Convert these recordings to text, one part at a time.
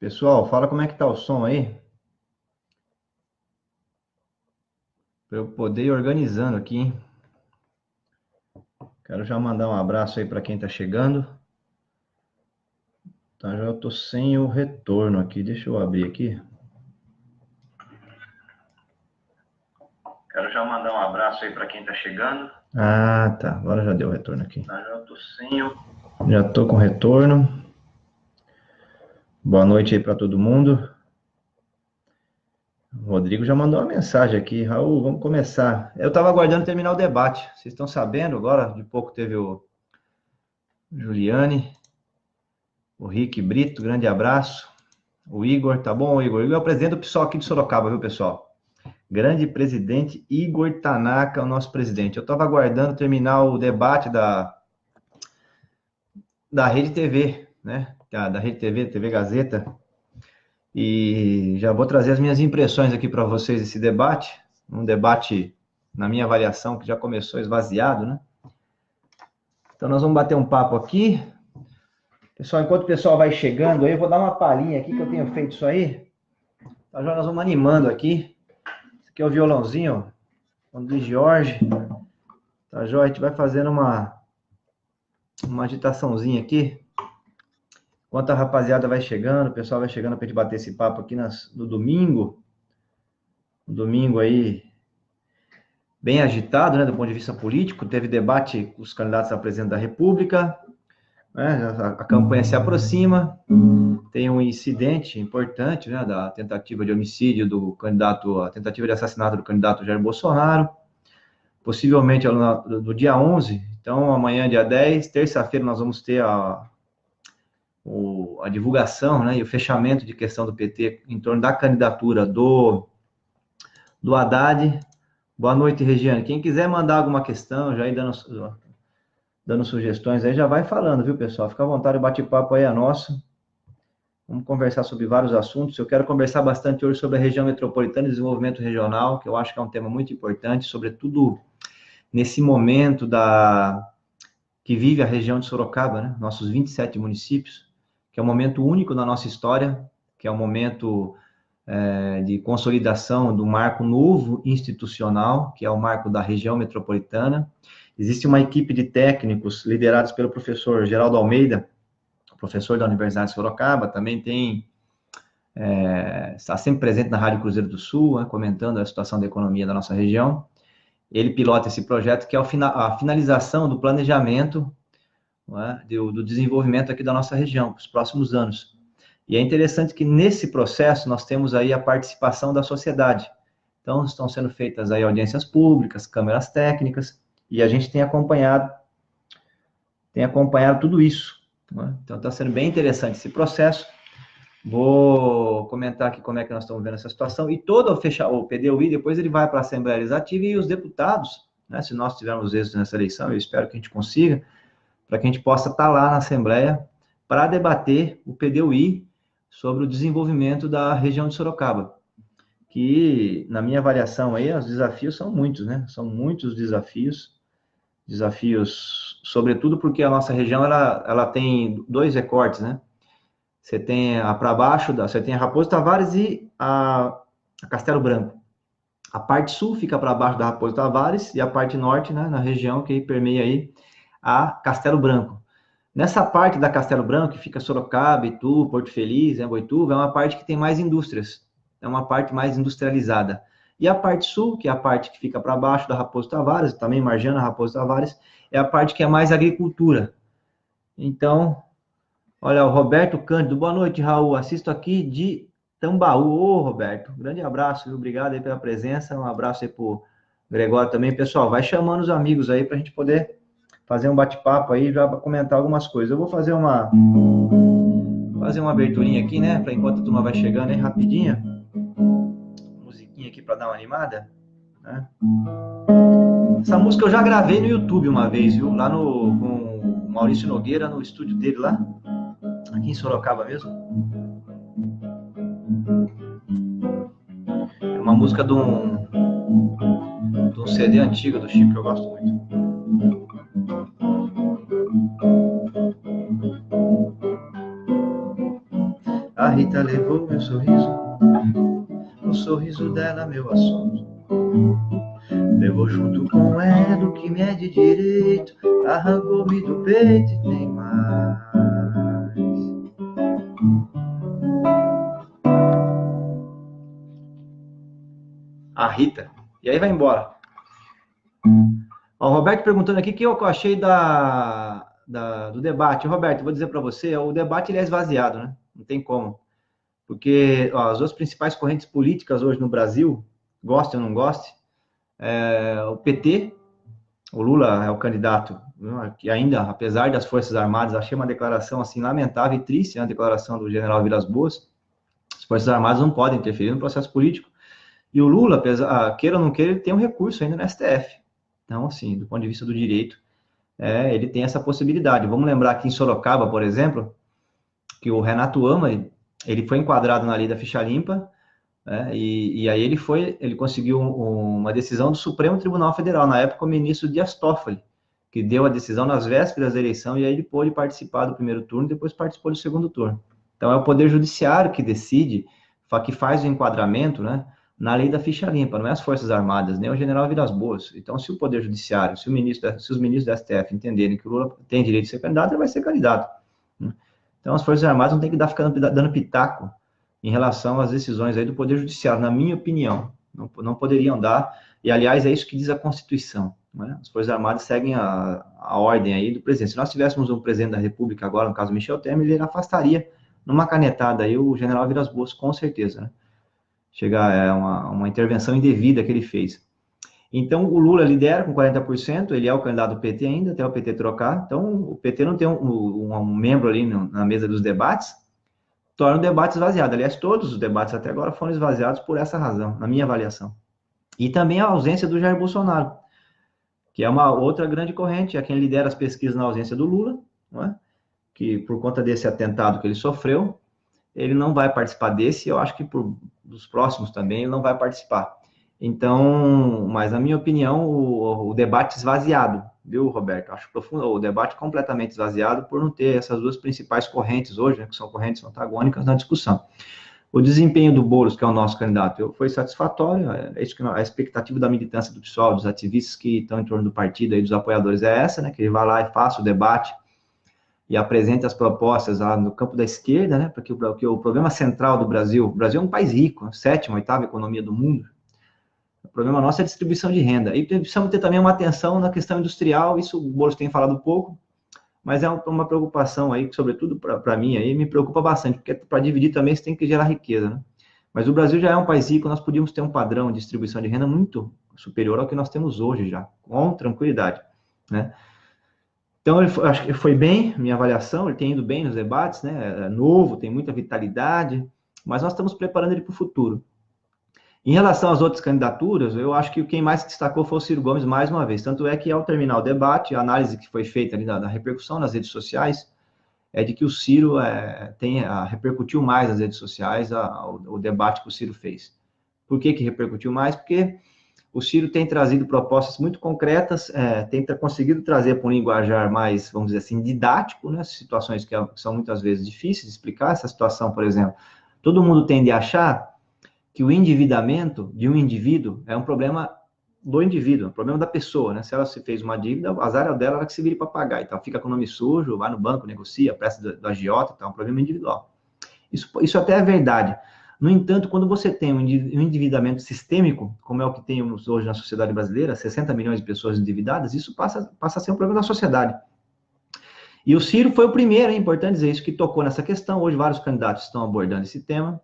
Pessoal, fala como é que tá o som aí, para eu poder ir organizando aqui, hein? Quero já mandar um abraço aí para quem tá chegando. Tá, já eu tô sem o retorno aqui, deixa eu abrir aqui. Quero já mandar um abraço aí para quem tá chegando. Ah, tá, agora já deu o retorno aqui. Tá, já eu tô sem o... Já tô com retorno. Boa noite aí para todo mundo. O Rodrigo já mandou uma mensagem aqui. Raul, vamos começar. Eu tava aguardando terminar o debate. Vocês estão sabendo agora? De pouco teve o Juliane. O Rick Brito, grande abraço. O Igor, tá bom, Igor? O Igor é o presidente do PSOL aqui de Sorocaba, viu, pessoal? Grande presidente Igor Tanaka, o nosso presidente. Eu estava aguardando terminar o debate da Rede TV, né? Da Rede TV, TV Gazeta. E já vou trazer as minhas impressões aqui para vocês desse debate. Um debate, na minha avaliação, que já começou esvaziado, né? Então, nós vamos bater um papo aqui. Pessoal, enquanto o pessoal vai chegando aí, eu vou dar uma palhinha aqui que eu tenho feito isso aí. Tá, já nós vamos animando aqui. Esse aqui é o violãozinho, ó, do Jorge. Tá, Jó? A gente vai fazendo uma agitaçãozinha aqui. Enquanto a rapaziada vai chegando, o pessoal vai chegando pra gente bater esse papo aqui no domingo. Um domingo aí bem agitado, né, do ponto de vista político. Teve debate com os candidatos a presidente da República, né? A campanha se aproxima. Tem um incidente importante, né, da tentativa de homicídio do candidato, a tentativa de assassinato do candidato Jair Bolsonaro, possivelmente do dia 11. Então, amanhã, dia 10, terça-feira, nós vamos ter a divulgação, né, e o fechamento de questão do PT em torno da candidatura do Haddad. Boa noite, Regiane. Quem quiser mandar alguma questão, já ir dando sugestões aí, já vai falando, viu, pessoal? Fica à vontade, o bate-papo aí é nosso. Vamos conversar sobre vários assuntos. Eu quero conversar bastante hoje sobre a região metropolitana e desenvolvimento regional, que eu acho que é um tema muito importante, sobretudo nesse momento que vive a região de Sorocaba, né? Nossos 27 municípios, que é um momento único na nossa história, que é um momento de consolidação do marco novo institucional, que é o marco da região metropolitana. Existe uma equipe de técnicos liderados pelo professor Geraldo Almeida, professor da Universidade de Sorocaba, também está sempre presente na Rádio Cruzeiro do Sul, né, comentando a situação da economia da nossa região. Ele pilota esse projeto que é a finalização do planejamento, né, do desenvolvimento aqui da nossa região, para os próximos anos. E é interessante que nesse processo nós temos aí a participação da sociedade. Então, estão sendo feitas aí audiências públicas, câmeras técnicas, e a gente tem acompanhado tudo isso, né? Então, está sendo bem interessante esse processo. Vou comentar aqui como é que nós estamos vendo essa situação. E todo o PDUI, depois ele vai para a Assembleia Legislativa e os deputados, né, se nós tivermos êxito nessa eleição, eu espero que a gente consiga, para que a gente possa estar lá na Assembleia para debater o PDUI sobre o desenvolvimento da região de Sorocaba, que, na minha avaliação aí, os desafios são muitos, né? São muitos desafios, sobretudo porque a nossa região, ela tem dois recortes, né? Você tem para baixo, você tem a Raposo Tavares e a Castelo Branco. A parte sul fica para baixo da Raposo Tavares e a parte norte, né, na região que permeia aí a Castelo Branco. Nessa parte da Castelo Branco, que fica Sorocaba, Itu, Porto Feliz, né, Boituva, é uma parte que tem mais indústrias, é uma parte mais industrializada. E a parte sul, que é a parte que fica para baixo da Raposo Tavares, também margeando a Raposo Tavares, é a parte que é mais agricultura. Então, olha, o Roberto Cândido, boa noite, Raul, assisto aqui de Tambaú. Ô, Roberto, grande abraço, viu? Obrigado aí pela presença, um abraço aí pro Gregório também. Pessoal, vai chamando os amigos aí para a gente poder fazer um bate-papo aí, já para comentar algumas coisas. Eu vou fazer uma aberturinha aqui, né, para enquanto a turma vai chegando aí, rapidinha. Musiquinha aqui para dar uma animada, né? Essa música eu já gravei no YouTube uma vez, viu? Lá com o Maurício Nogueira, no estúdio dele lá, aqui em Sorocaba mesmo. É uma música de um CD antigo do Chico que eu gosto muito. A Rita levou meu sorriso, o sorriso dela meu assunto. Levou junto com ela o que me é de direito, arrancou-me do peito e tem mais. A Rita. E aí vai embora. Ó, o Roberto perguntando aqui o que eu achei do debate. Roberto, vou dizer para você, o debate ele é esvaziado, né? Não tem como. Porque ó, as duas principais correntes políticas hoje no Brasil, goste ou não goste, o PT, o Lula é o candidato, que ainda, apesar das Forças Armadas, achei uma declaração assim lamentável e triste, a declaração do general Vilas Boas. As Forças Armadas não podem interferir no processo político. E o Lula, queira ou não queira, ele tem um recurso ainda no STF. Então, assim, do ponto de vista do direito, ele tem essa possibilidade. Vamos lembrar que em Sorocaba, por exemplo, que o Renato Amari, ele foi enquadrado na lei da ficha limpa, e aí ele conseguiu uma decisão do Supremo Tribunal Federal, na época o ministro Dias Toffoli, que deu a decisão nas vésperas da eleição, e aí ele pôde participar do primeiro turno, depois participou do segundo turno. Então, é o Poder Judiciário que decide, que faz o enquadramento, né, na lei da ficha limpa, não é as Forças Armadas, nem o general Vilas Boas. Então, se o Poder Judiciário, se os ministros da STF entenderem que o Lula tem direito de ser candidato, ele vai ser candidato. Então, as Forças Armadas não tem que ficando dando pitaco em relação às decisões aí do Poder Judiciário, na minha opinião. Não poderiam dar, e, aliás, é isso que diz a Constituição. Né? As Forças Armadas seguem a ordem aí do presidente. Se nós tivéssemos um presidente da República agora, no caso Michel Temer, ele afastaria numa canetada aí o general Vilas Boas, com certeza, né? Chegar uma intervenção indevida que ele fez. Então, o Lula lidera com 40%, ele é o candidato do PT ainda, até o PT trocar. Então, o PT não tem um membro ali na mesa dos debates, torna o debate esvaziado. Aliás, todos os debates até agora foram esvaziados por essa razão, na minha avaliação. E também a ausência do Jair Bolsonaro, que é uma outra grande corrente, é quem lidera as pesquisas na ausência do Lula, não é? Que por conta desse atentado que ele sofreu, ele não vai participar desse, eu acho que dos próximos também ele não vai participar. Então, mas na minha opinião, o debate esvaziado, viu, Roberto? Acho profundo, o debate completamente esvaziado por não ter essas duas principais correntes hoje, né, que são correntes antagônicas na discussão. O desempenho do Boulos, que é o nosso candidato, foi satisfatório, é isso que a expectativa da militância do PSOL, dos ativistas que estão em torno do partido e dos apoiadores é essa, né, que ele vá lá e faça o debate e apresente as propostas lá no campo da esquerda, né, porque o problema central do Brasil, o Brasil é um país rico, a sétima, oitava economia do mundo, o problema nosso é a distribuição de renda, e precisamos ter também uma atenção na questão industrial, isso o Boulos tem falado pouco, mas é uma preocupação aí, que sobretudo para mim, aí, me preocupa bastante, porque para dividir também você tem que gerar riqueza, né? Mas o Brasil já é um país rico, nós podíamos ter um padrão de distribuição de renda muito superior ao que nós temos hoje já, com tranquilidade, né? Então, acho que foi bem, minha avaliação, ele tem ido bem nos debates, né? É novo, tem muita vitalidade, mas nós estamos preparando ele para o futuro. Em relação às outras candidaturas, eu acho que quem mais se destacou foi o Ciro Gomes, mais uma vez. Tanto é que, ao terminar o debate, a análise que foi feita ali da repercussão nas redes sociais é de que o Ciro repercutiu mais nas redes sociais o debate que o Ciro fez. Por que repercutiu mais? Porque o Ciro tem trazido propostas muito concretas, tem conseguido trazer para um linguajar mais, vamos dizer assim, didático, né? Situações que são muitas vezes difíceis de explicar. Essa situação, por exemplo, todo mundo tende a achar que o endividamento de um indivíduo é um problema do indivíduo, um problema da pessoa, né? Se ela se fez uma dívida, o azar é dela, ela que se vire para pagar, então fica com o nome sujo, vai no banco, negocia, presta do agiota, então é um problema individual. Isso até é verdade. No entanto, quando você tem um endividamento sistêmico, como é o que temos hoje na sociedade brasileira, 60 milhões de pessoas endividadas, isso passa a ser um problema da sociedade. E o Ciro foi o primeiro, é importante dizer isso, que tocou nessa questão. Hoje vários candidatos estão abordando esse tema.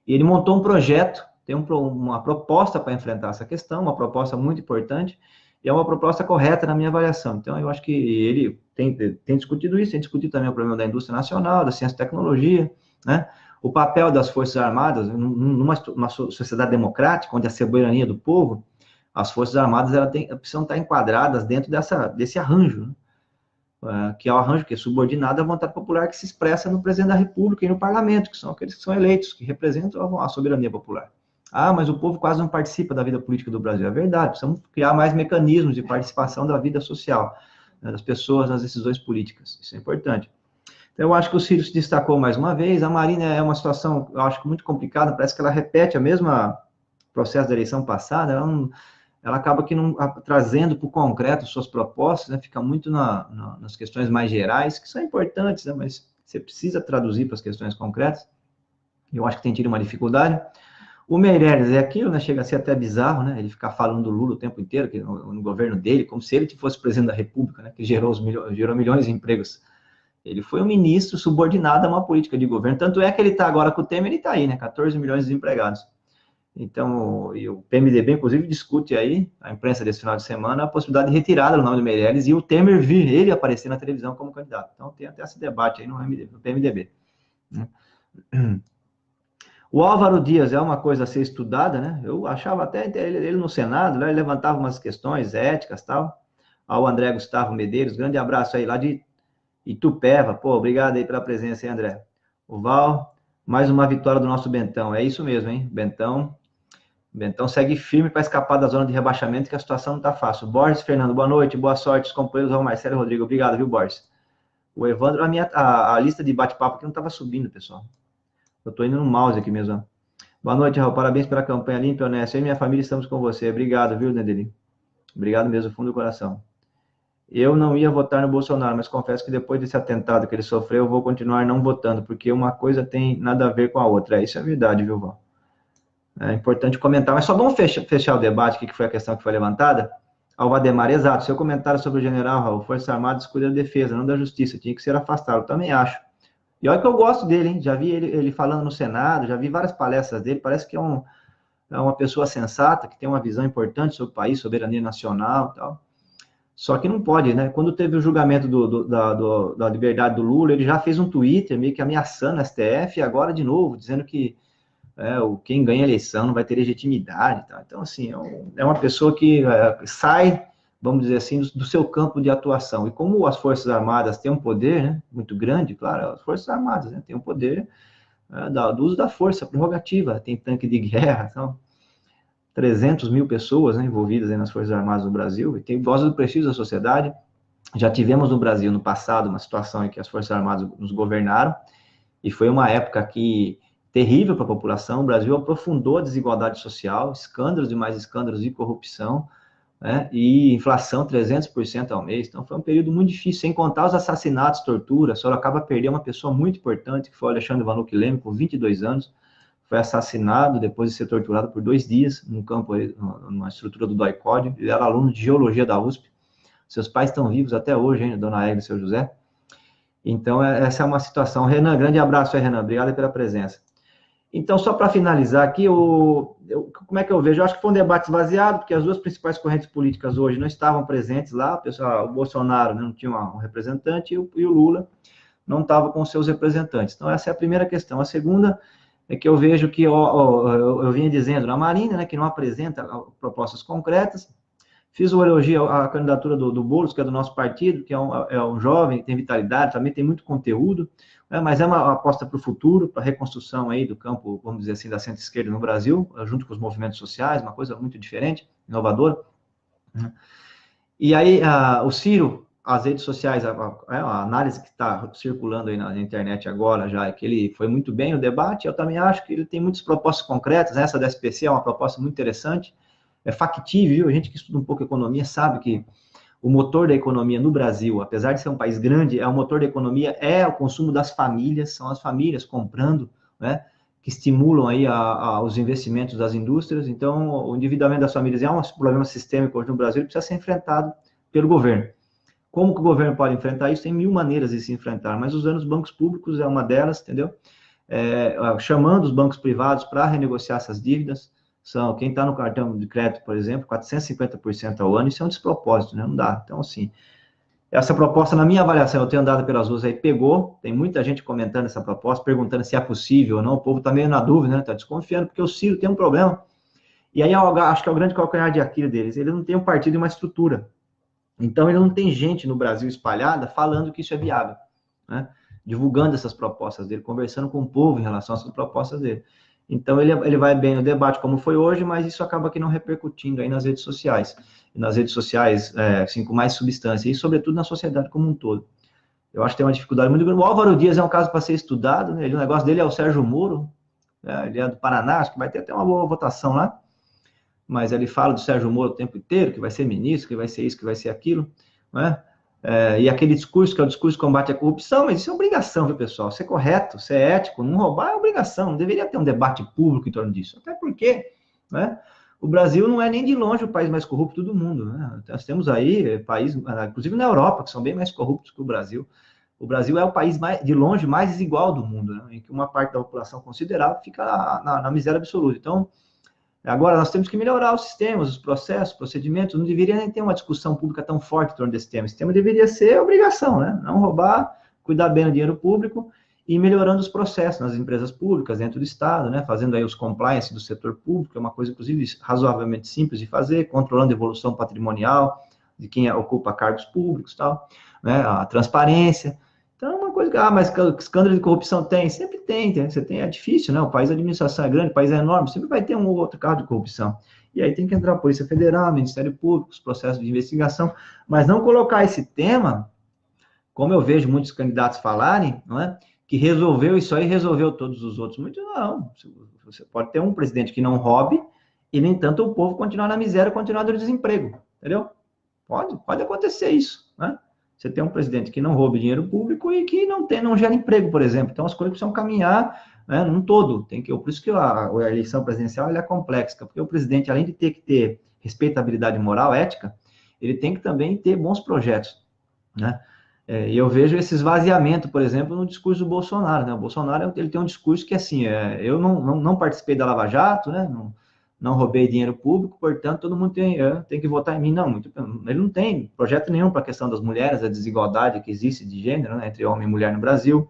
E ele montou um projeto, tem uma proposta para enfrentar essa questão, uma proposta muito importante, e é uma proposta correta na minha avaliação. Então, eu acho que ele tem discutido isso, tem discutido também o problema da indústria nacional, da ciência e tecnologia, né? O papel das Forças Armadas, numa sociedade democrática, onde a soberania do povo, as Forças Armadas precisam estar enquadradas dentro desse arranjo, né? Que é o arranjo que é subordinado à vontade popular que se expressa no presidente da República e no parlamento, que são aqueles que são eleitos, que representam a soberania popular. Ah, mas o povo quase não participa da vida política do Brasil. É verdade, precisamos criar mais mecanismos de participação da vida social, né, das pessoas nas decisões políticas. Isso é importante. Então, eu acho que o Ciro se destacou mais uma vez. A Marina é uma situação, eu acho, muito complicada. Parece que ela repete a mesma processo da eleição passada. Ela acaba que não trazendo para o concreto suas propostas, né? Fica muito nas questões mais gerais, que são importantes, né? Mas você precisa traduzir para as questões concretas. Eu acho que tem tido uma dificuldade. O Meirelles é aquilo, né? Chega a ser até bizarro, né? Ele ficar falando do Lula o tempo inteiro, que no governo dele, como se ele fosse presidente da República, né? Que gerou milhões de empregos. Ele foi um ministro subordinado a uma política de governo. Tanto é que ele está agora com o Temer, ele está aí, né? 14 milhões de desempregados. Então, e o PMDB, inclusive, discute aí, a imprensa desse final de semana, a possibilidade de retirada do nome do Meirelles e o Temer vir, ele aparecer na televisão como candidato. Então, tem até esse debate aí no PMDB. O Álvaro Dias é uma coisa a ser estudada, né? Eu achava até ele no Senado, ele levantava umas questões éticas e tal. Ao André Gustavo Medeiros, grande abraço aí lá de Itupeva. Pô, obrigado aí pela presença, hein, André? O Val, mais uma vitória do nosso Bentão. É isso mesmo, hein? Bentão segue firme para escapar da zona de rebaixamento, que a situação não está fácil. Borges, Fernando, boa noite, boa sorte, os companheiros, ao Marcelo e Rodrigo. Obrigado, viu, Borges? O Evandro, a lista de bate-papo aqui não estava subindo, pessoal. Eu estou indo no mouse aqui mesmo. Boa noite, Raul. Parabéns pela campanha limpa e honesta. Eu e minha família estamos com você. Obrigado, viu, Nedeli? Obrigado mesmo, do fundo do coração. Eu não ia votar no Bolsonaro, mas confesso que depois desse atentado que ele sofreu, eu vou continuar não votando, porque uma coisa tem nada a ver com a outra. Isso é verdade, viu, Val? É importante comentar, mas só vamos fechar o debate, que foi a questão que foi levantada. Ao Valdemar, exato, seu comentário sobre o general Raul, Forças Armadas cuida da defesa, não da justiça, tinha que ser afastado, eu também acho. E olha que eu gosto dele, hein? Já vi ele falando no Senado, já vi várias palestras dele, parece que é uma pessoa sensata, que tem uma visão importante sobre o país, soberania nacional e tal. Só que não pode, né? Quando teve o julgamento da liberdade do Lula, ele já fez um Twitter meio que ameaçando a STF, e agora de novo, dizendo que quem ganha a eleição não vai ter legitimidade. Tá? Então, assim, é uma pessoa que sai, vamos dizer assim, do seu campo de atuação. E como as Forças Armadas têm um poder, né, muito grande, claro, as Forças Armadas, né, têm um poder do uso da força, prerrogativa, tem tanque de guerra, então, 300 mil pessoas, né, envolvidas aí nas Forças Armadas do Brasil, e tem voz do prestígio da sociedade. Já tivemos no Brasil, no passado, uma situação em que as Forças Armadas nos governaram, e foi uma época que terrível para a população. O Brasil aprofundou a desigualdade social, escândalos e mais escândalos de corrupção, né, e inflação 300% ao mês. Então, foi um período muito difícil, sem contar os assassinatos, tortura. Sorocaba perdeu uma pessoa muito importante, que foi o Alexandre Vanucchi Leme, com 22 anos, foi assassinado depois de ser torturado por 2 dias, num campo, numa estrutura do DOI-CODE. Ele era aluno de geologia da USP. Seus pais estão vivos até hoje, hein, Dona Églia e seu José. Então, essa é uma situação. Renan, grande abraço aí, Renan. Obrigado pela presença. Então, só para finalizar aqui, como é que eu vejo? Eu acho que foi um debate esvaziado, porque as duas principais correntes políticas hoje não estavam presentes lá. O Bolsonaro, né, não tinha um representante e o Lula não estava com seus representantes. Então, essa é a primeira questão. A segunda é que eu vejo que eu vinha dizendo na Marina, né, que não apresenta propostas concretas. Fiz o elogio à candidatura do Boulos, que é do nosso partido, que é um jovem, tem vitalidade, também tem muito conteúdo, né, mas é uma aposta para o futuro, para a reconstrução aí do campo, vamos dizer assim, da centro-esquerda no Brasil, junto com os movimentos sociais, uma coisa muito diferente, inovadora. E aí, o Ciro, as redes sociais, a análise que está circulando aí na internet agora já, é que ele foi muito bem no debate. Eu também acho que ele tem muitas propostas concretas, né? Essa da SPC é uma proposta muito interessante, é factível. A gente que estuda um pouco economia sabe que o motor da economia no Brasil, apesar de ser um país grande, o motor da economia é o consumo das famílias, são as famílias comprando, né, que estimulam aí os investimentos das indústrias. Então, o endividamento das famílias é um problema sistêmico hoje no Brasil, ele precisa ser enfrentado pelo governo. Como que o governo pode enfrentar isso? Tem 1000 maneiras de se enfrentar, mas usando os bancos públicos é uma delas, entendeu? Chamando os bancos privados para renegociar essas dívidas. Quem está no cartão de crédito, por exemplo, 450% ao ano, isso é um despropósito, né? Não dá. Então, assim, essa proposta, na minha avaliação, eu tenho andado pelas ruas aí, pegou, tem muita gente comentando essa proposta, perguntando se é possível ou não, o povo está meio na dúvida, né? Está desconfiando, porque o Ciro tem um problema. E aí, acho que é o grande calcanhar de Aquiles deles, ele não tem um partido e uma estrutura. Então, ele não tem gente no Brasil espalhada falando que isso é viável, né? Divulgando essas propostas dele, conversando com o povo em relação a essas propostas dele. Então, ele vai bem no debate, como foi hoje, mas isso acaba que não repercutindo aí nas redes sociais. E nas redes sociais, assim, com mais substância, e sobretudo na sociedade como um todo. eu acho que tem uma dificuldade muito grande. O Álvaro Dias é um caso para ser estudado, né? O negócio dele é o Sérgio Moro, né? Ele é do Paraná, acho que vai ter até uma boa votação lá, mas ele fala do Sérgio Moro o tempo inteiro, que vai ser ministro, que vai ser isso, que vai ser aquilo, né? E aquele discurso que é o discurso de combate à corrupção, mas isso é obrigação, viu, pessoal? Ser correto, ser ético, não roubar é obrigação, não deveria ter um debate público em torno disso, até porque, né, o Brasil não é nem de longe o país mais corrupto do mundo, né? Nós temos aí países, inclusive na Europa, que são bem mais corruptos que o Brasil. O Brasil é o país de longe mais desigual do mundo, né? Em que uma parte da população considerável fica na miséria absoluta. Então, agora, nós temos que melhorar os sistemas, os processos, procedimentos. Não deveria nem ter uma discussão pública tão forte em torno desse tema. Esse tema deveria ser obrigação, né? Não roubar, cuidar bem do dinheiro público e melhorando os processos nas empresas públicas, dentro do Estado, né? Fazendo aí os compliance do setor público, é uma coisa, inclusive, razoavelmente simples de fazer, controlando a evolução patrimonial de quem ocupa cargos públicos e tal, né? A transparência. Então, é uma coisa que, mas escândalo de corrupção tem? Sempre tem, você tem, é difícil, né? O país, a administração é grande, o país é enorme, sempre vai ter um ou outro caso de corrupção. E aí tem que entrar a Polícia Federal, Ministério Público, os processos de investigação, mas não colocar esse tema, como eu vejo muitos candidatos falarem, não é? Que resolveu isso aí, resolveu todos os outros. Muito não. Você pode ter um presidente que não roube e, no entanto, o povo continuar na miséria, continuar no desemprego, entendeu? Pode acontecer isso, né? Você tem um presidente que não roube dinheiro público e que não gera emprego, por exemplo. Então, as coisas precisam caminhar, né, num todo. Por isso que a eleição presidencial é complexa, porque o presidente, além de ter que ter respeitabilidade moral, ética, ele tem que também ter bons projetos, né? E eu vejo esse esvaziamento, por exemplo, no discurso do Bolsonaro, né? O Bolsonaro, ele tem um discurso que, assim, eu não participei da Lava Jato, né? Não roubei dinheiro público, portanto, todo mundo tem que votar em mim. Não, ele não tem projeto nenhum para a questão das mulheres, a desigualdade que existe de gênero, né, entre homem e mulher no Brasil.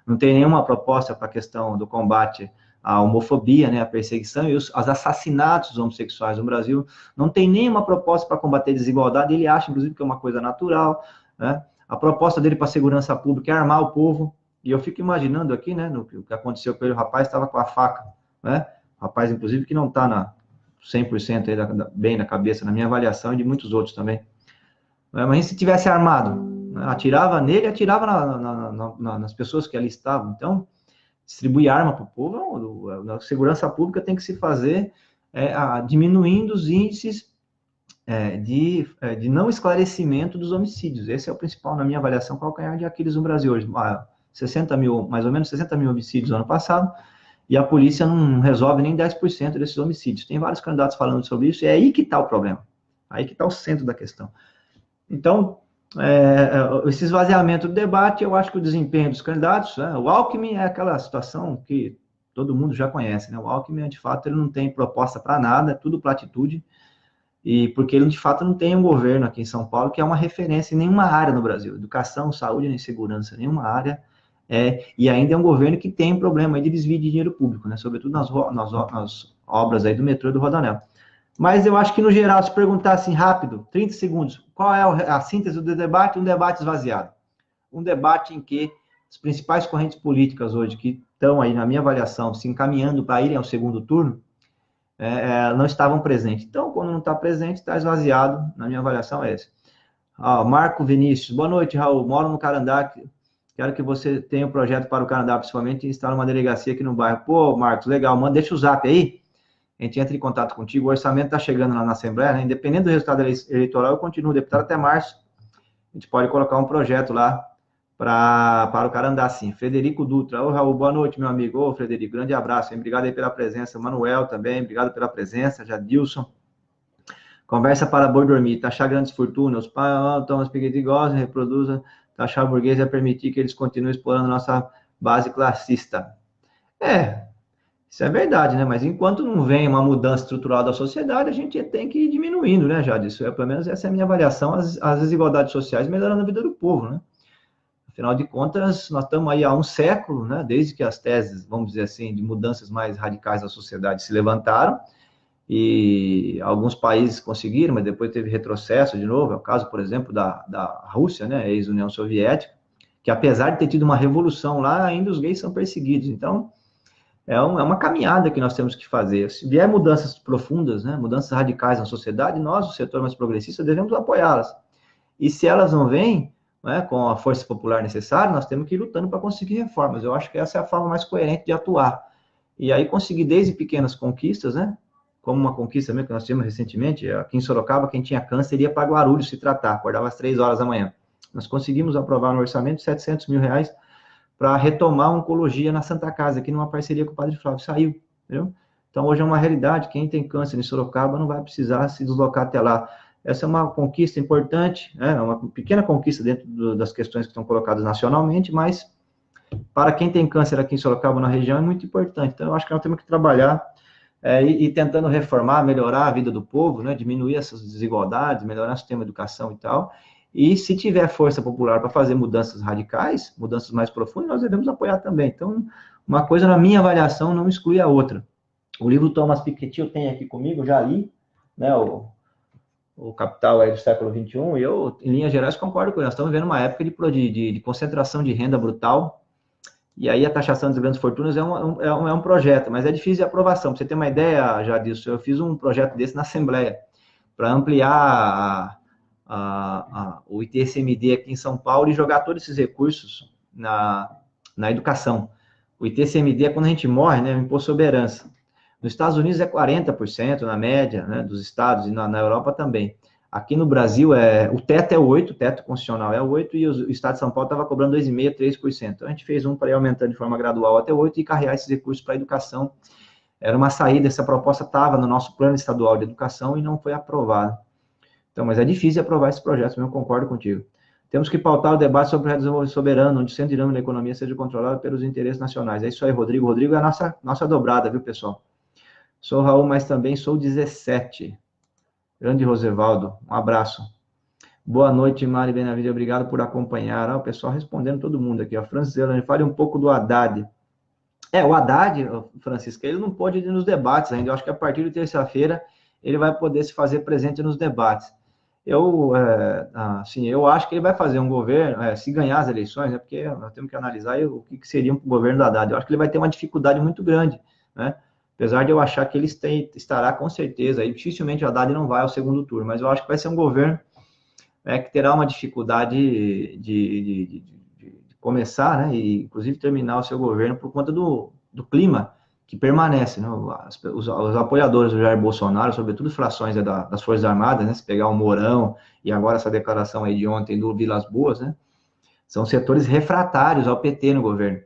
Não tem nenhuma proposta para a questão do combate à homofobia, né, à perseguição e os assassinatos homossexuais no Brasil. Não tem nenhuma proposta para combater a desigualdade. Ele acha, inclusive, que é uma coisa natural, né? A proposta dele para a segurança pública é armar o povo. E eu fico imaginando aqui, né, no que aconteceu com ele, o rapaz estava com a faca, né? Rapaz, inclusive, que não está na 100% aí bem na cabeça, na minha avaliação, e de muitos outros também. Mas se tivesse armado, né, atirava nele, atirava nas pessoas que ali estavam. Então, distribuir arma para o povo, a segurança pública tem que se fazer diminuindo os índices de não esclarecimento dos homicídios. Esse é o principal, na minha avaliação, calcanhar de Aquiles no Brasil hoje. Mais ou menos 60 mil homicídios no ano passado, e a polícia não resolve nem 10% desses homicídios. Tem vários candidatos falando sobre isso, e é aí que está o problema. Aí que está o centro da questão. Então, esse esvaziamento do debate, eu acho que o desempenho dos candidatos, né, o Alckmin é aquela situação que todo mundo já conhece, né? O Alckmin, de fato, ele não tem proposta para nada, é tudo platitude, e porque ele, de fato, não tem um governo aqui em São Paulo que é uma referência em nenhuma área no Brasil, educação, saúde, nem segurança, nenhuma área. E ainda é um governo que tem um problema de desvio de dinheiro público, né? Sobretudo nas obras aí do metrô e do Rodoanel. Mas eu acho que, no geral, se perguntar assim rápido, 30 segundos, qual é a síntese do debate? Um debate esvaziado. Um debate em que as principais correntes políticas hoje, que estão aí, na minha avaliação, se encaminhando para irem ao segundo turno, não estavam presentes. Então, quando não está presente, está esvaziado, na minha avaliação é essa. Marco Vinícius, boa noite, Raul, moro no Canadá, quero que você tenha um projeto para o Canadá, principalmente, e instalar uma delegacia aqui no bairro. Pô, Marcos, legal, deixa o zap aí, a gente entra em contato contigo, o orçamento está chegando lá na Assembleia, né? Independente do resultado eleitoral, eu continuo deputado até março, a gente pode colocar um projeto lá para o Canadá, sim. Frederico Dutra, Raul, boa noite, meu amigo. Frederico, grande abraço, hein? Obrigado aí pela presença. Manuel também, obrigado pela presença. Jadilson. Conversa para boi dormir, taxar grandes fortunas, os Thomas Piketty gostam, reproduzam, taxar burguês é permitir que eles continuem explorando nossa base classista. Isso é verdade, né? Mas enquanto não vem uma mudança estrutural da sociedade, a gente tem que ir diminuindo, né, Jadilson? Pelo menos essa é a minha avaliação, as desigualdades sociais melhorando a vida do povo, né? Afinal de contas, nós estamos aí há um século, né, desde que as teses, vamos dizer assim, de mudanças mais radicais da sociedade se levantaram, e alguns países conseguiram, mas depois teve retrocesso de novo. É o caso, por exemplo, da Rússia, né, ex-União Soviética, que apesar de ter tido uma revolução lá, ainda os gays são perseguidos. Então, é uma caminhada que nós temos que fazer. Se vier mudanças profundas, né, mudanças radicais na sociedade, nós, o setor mais progressista, devemos apoiá-las. E se elas não vêm, né, com a força popular necessária, nós temos que ir lutando para conseguir reformas. Eu acho que essa é a forma mais coerente de atuar. E aí conseguir desde pequenas conquistas, né, como uma conquista mesmo que nós tivemos recentemente, aqui em Sorocaba, quem tinha câncer ia para Guarulhos se tratar, acordava às 3 horas da manhã. Nós conseguimos aprovar no orçamento R$700 mil para retomar a oncologia na Santa Casa, aqui numa parceria com o Padre Flávio, saiu, entendeu? Então, hoje é uma realidade, quem tem câncer em Sorocaba não vai precisar se deslocar até lá. Essa é uma conquista importante, né? Uma pequena conquista dentro das questões que estão colocadas nacionalmente, mas para quem tem câncer aqui em Sorocaba, na região, é muito importante. Então, eu acho que nós temos que trabalhar e tentando reformar, melhorar a vida do povo, né? Diminuir essas desigualdades, melhorar o sistema de educação e tal. E se tiver força popular para fazer mudanças radicais, mudanças mais profundas, nós devemos apoiar também. Então, uma coisa, na minha avaliação, não exclui a outra. O livro Thomas Piketty eu tenho aqui comigo, já li, né, o Capital aí do século XXI, e eu, em linhas gerais, concordo com ele. Nós estamos vivendo uma época de concentração de renda brutal, e aí a taxação das grandes fortunas é um projeto, mas é difícil de aprovação. Para você ter uma ideia já disso, eu fiz um projeto desse na Assembleia, para ampliar o ITCMD aqui em São Paulo e jogar todos esses recursos na educação. O ITCMD é quando a gente morre, né, o imposto sobre herança. Nos Estados Unidos é 40% na média, né, dos estados, e na Europa também. Aqui no Brasil, o teto é 8%, o teto constitucional é 8%, e o estado de São Paulo estava cobrando 2,5%, 3%. Então, a gente fez para ir aumentando de forma gradual até 8% e carregar esses recursos para a educação. Era uma saída, essa proposta estava no nosso plano estadual de educação e não foi aprovada. Então, mas é difícil aprovar esses projetos, eu concordo contigo. Temos que pautar o debate sobre o desenvolvimento soberano, onde o centro dinâmico da economia seja controlado pelos interesses nacionais. É isso aí, Rodrigo. Rodrigo é a nossa dobrada, viu, pessoal? Sou Raul, mas também sou 17. Grande Rosevaldo, um abraço. Boa noite, Mari Benavides, obrigado por acompanhar. O pessoal respondendo todo mundo aqui. A Francis Elane, fale um pouco do Haddad. O Haddad, Francisco, ele não pôde ir nos debates ainda. Eu acho que a partir de terça-feira ele vai poder se fazer presente nos debates. Eu acho que ele vai fazer um governo, se ganhar as eleições, né, porque nós temos que analisar o que seria um governo do Haddad. Eu acho que ele vai ter uma dificuldade muito grande, né? Apesar de eu achar que ele estará com certeza, e dificilmente o Haddad não vai ao segundo turno, mas eu acho que vai ser um governo que terá uma dificuldade de começar, né, e inclusive terminar o seu governo por conta do clima que permanece, né? Os apoiadores do Jair Bolsonaro, sobretudo frações das Forças Armadas, né? Se pegar o Mourão e agora essa declaração aí de ontem do Vilas Boas, né? São setores refratários ao PT no governo.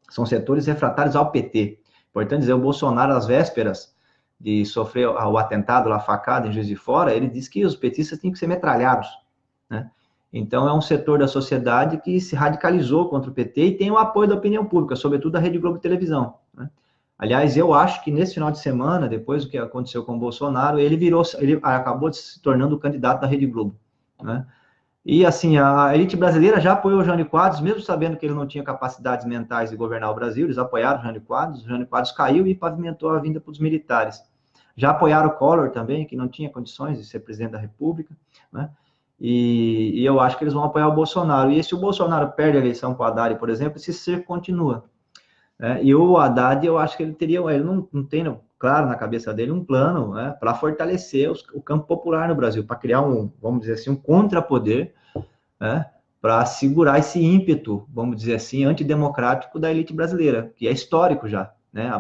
São setores refratários ao PT. Importante dizer, o Bolsonaro, às vésperas de sofrer o atentado, a facada em Juiz de Fora, ele disse que os petistas tinham que ser metralhados, né? Então, é um setor da sociedade que se radicalizou contra o PT e tem o apoio da opinião pública, sobretudo da Rede Globo de Televisão, né? Aliás, eu acho que nesse final de semana, depois do que aconteceu com o Bolsonaro, ele acabou se tornando o candidato da Rede Globo, né? E, assim, a elite brasileira já apoiou o Jânio Quadros, mesmo sabendo que ele não tinha capacidades mentais de governar o Brasil, eles apoiaram o Jânio Quadros caiu e pavimentou a vinda para os militares. Já apoiaram o Collor também, que não tinha condições de ser presidente da República, né? E eu acho que eles vão apoiar o Bolsonaro. E se o Bolsonaro perde a eleição para o Haddad, por exemplo, esse cerco continua. E o Haddad, eu acho que ele não tem, claro, na cabeça dele, um plano, né, para fortalecer o campo popular no Brasil, para criar vamos dizer assim, um contrapoder, né, para segurar esse ímpeto, vamos dizer assim, antidemocrático da elite brasileira, que é histórico já, né?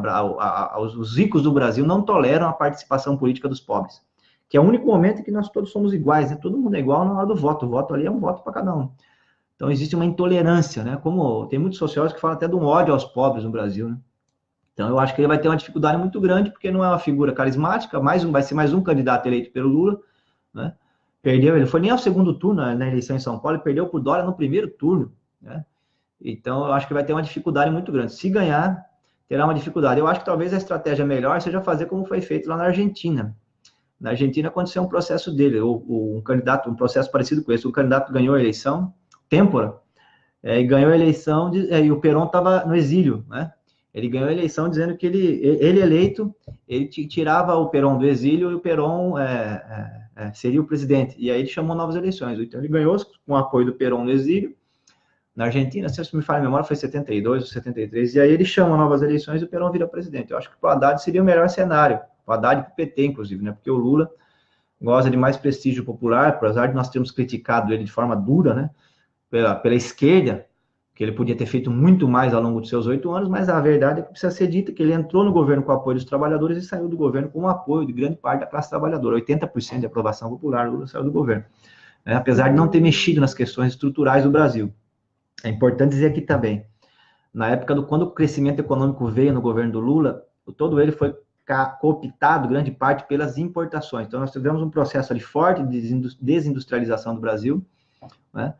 Os ricos do Brasil não toleram a participação política dos pobres, que é o único momento em que nós todos somos iguais, né? Todo mundo é igual na hora do voto, o voto ali é um voto para cada um. Então, existe uma intolerância, né? Como tem muitos sociólogos que falam até de um ódio aos pobres no Brasil, né? Então, eu acho que ele vai ter uma dificuldade muito grande, porque não é uma figura carismática, vai ser mais um candidato eleito pelo Lula, né? Perdeu, ele foi nem ao segundo turno na eleição em São Paulo, ele perdeu por Dória no primeiro turno, né? Então, eu acho que vai ter uma dificuldade muito grande. Se ganhar, terá uma dificuldade. Eu acho que talvez a estratégia melhor seja fazer como foi feito lá na Argentina. Na Argentina aconteceu um processo dele, um candidato, um processo parecido com esse. O candidato ganhou a eleição, Têmpora, e ganhou a eleição, e o Perón estava no exílio, né? Ele ganhou a eleição dizendo que ele eleito, ele tirava o Perón do exílio e o Perón seria o presidente. E aí ele chamou novas eleições. Então ele ganhou com o apoio do Perón no exílio. Na Argentina, se me falha a memória, foi 72 ou 73. E aí ele chama novas eleições e o Perón vira presidente. Eu acho que para o Haddad seria o melhor cenário. O Haddad e para o PT, inclusive, né? Porque o Lula goza de mais prestígio popular, apesar de nós termos criticado ele de forma dura, né? pela esquerda, que ele podia ter feito muito mais ao longo dos seus 8 anos, mas a verdade é que precisa ser dita que ele entrou no governo com o apoio dos trabalhadores e saiu do governo com o apoio de grande parte da classe trabalhadora. 80% de aprovação popular, Lula saiu do governo. Apesar de não ter mexido nas questões estruturais do Brasil. É importante dizer aqui também, na época quando o crescimento econômico veio no governo do Lula, todo ele foi cooptado, grande parte, pelas importações. Então, nós tivemos um processo de forte desindustrialização do Brasil, né?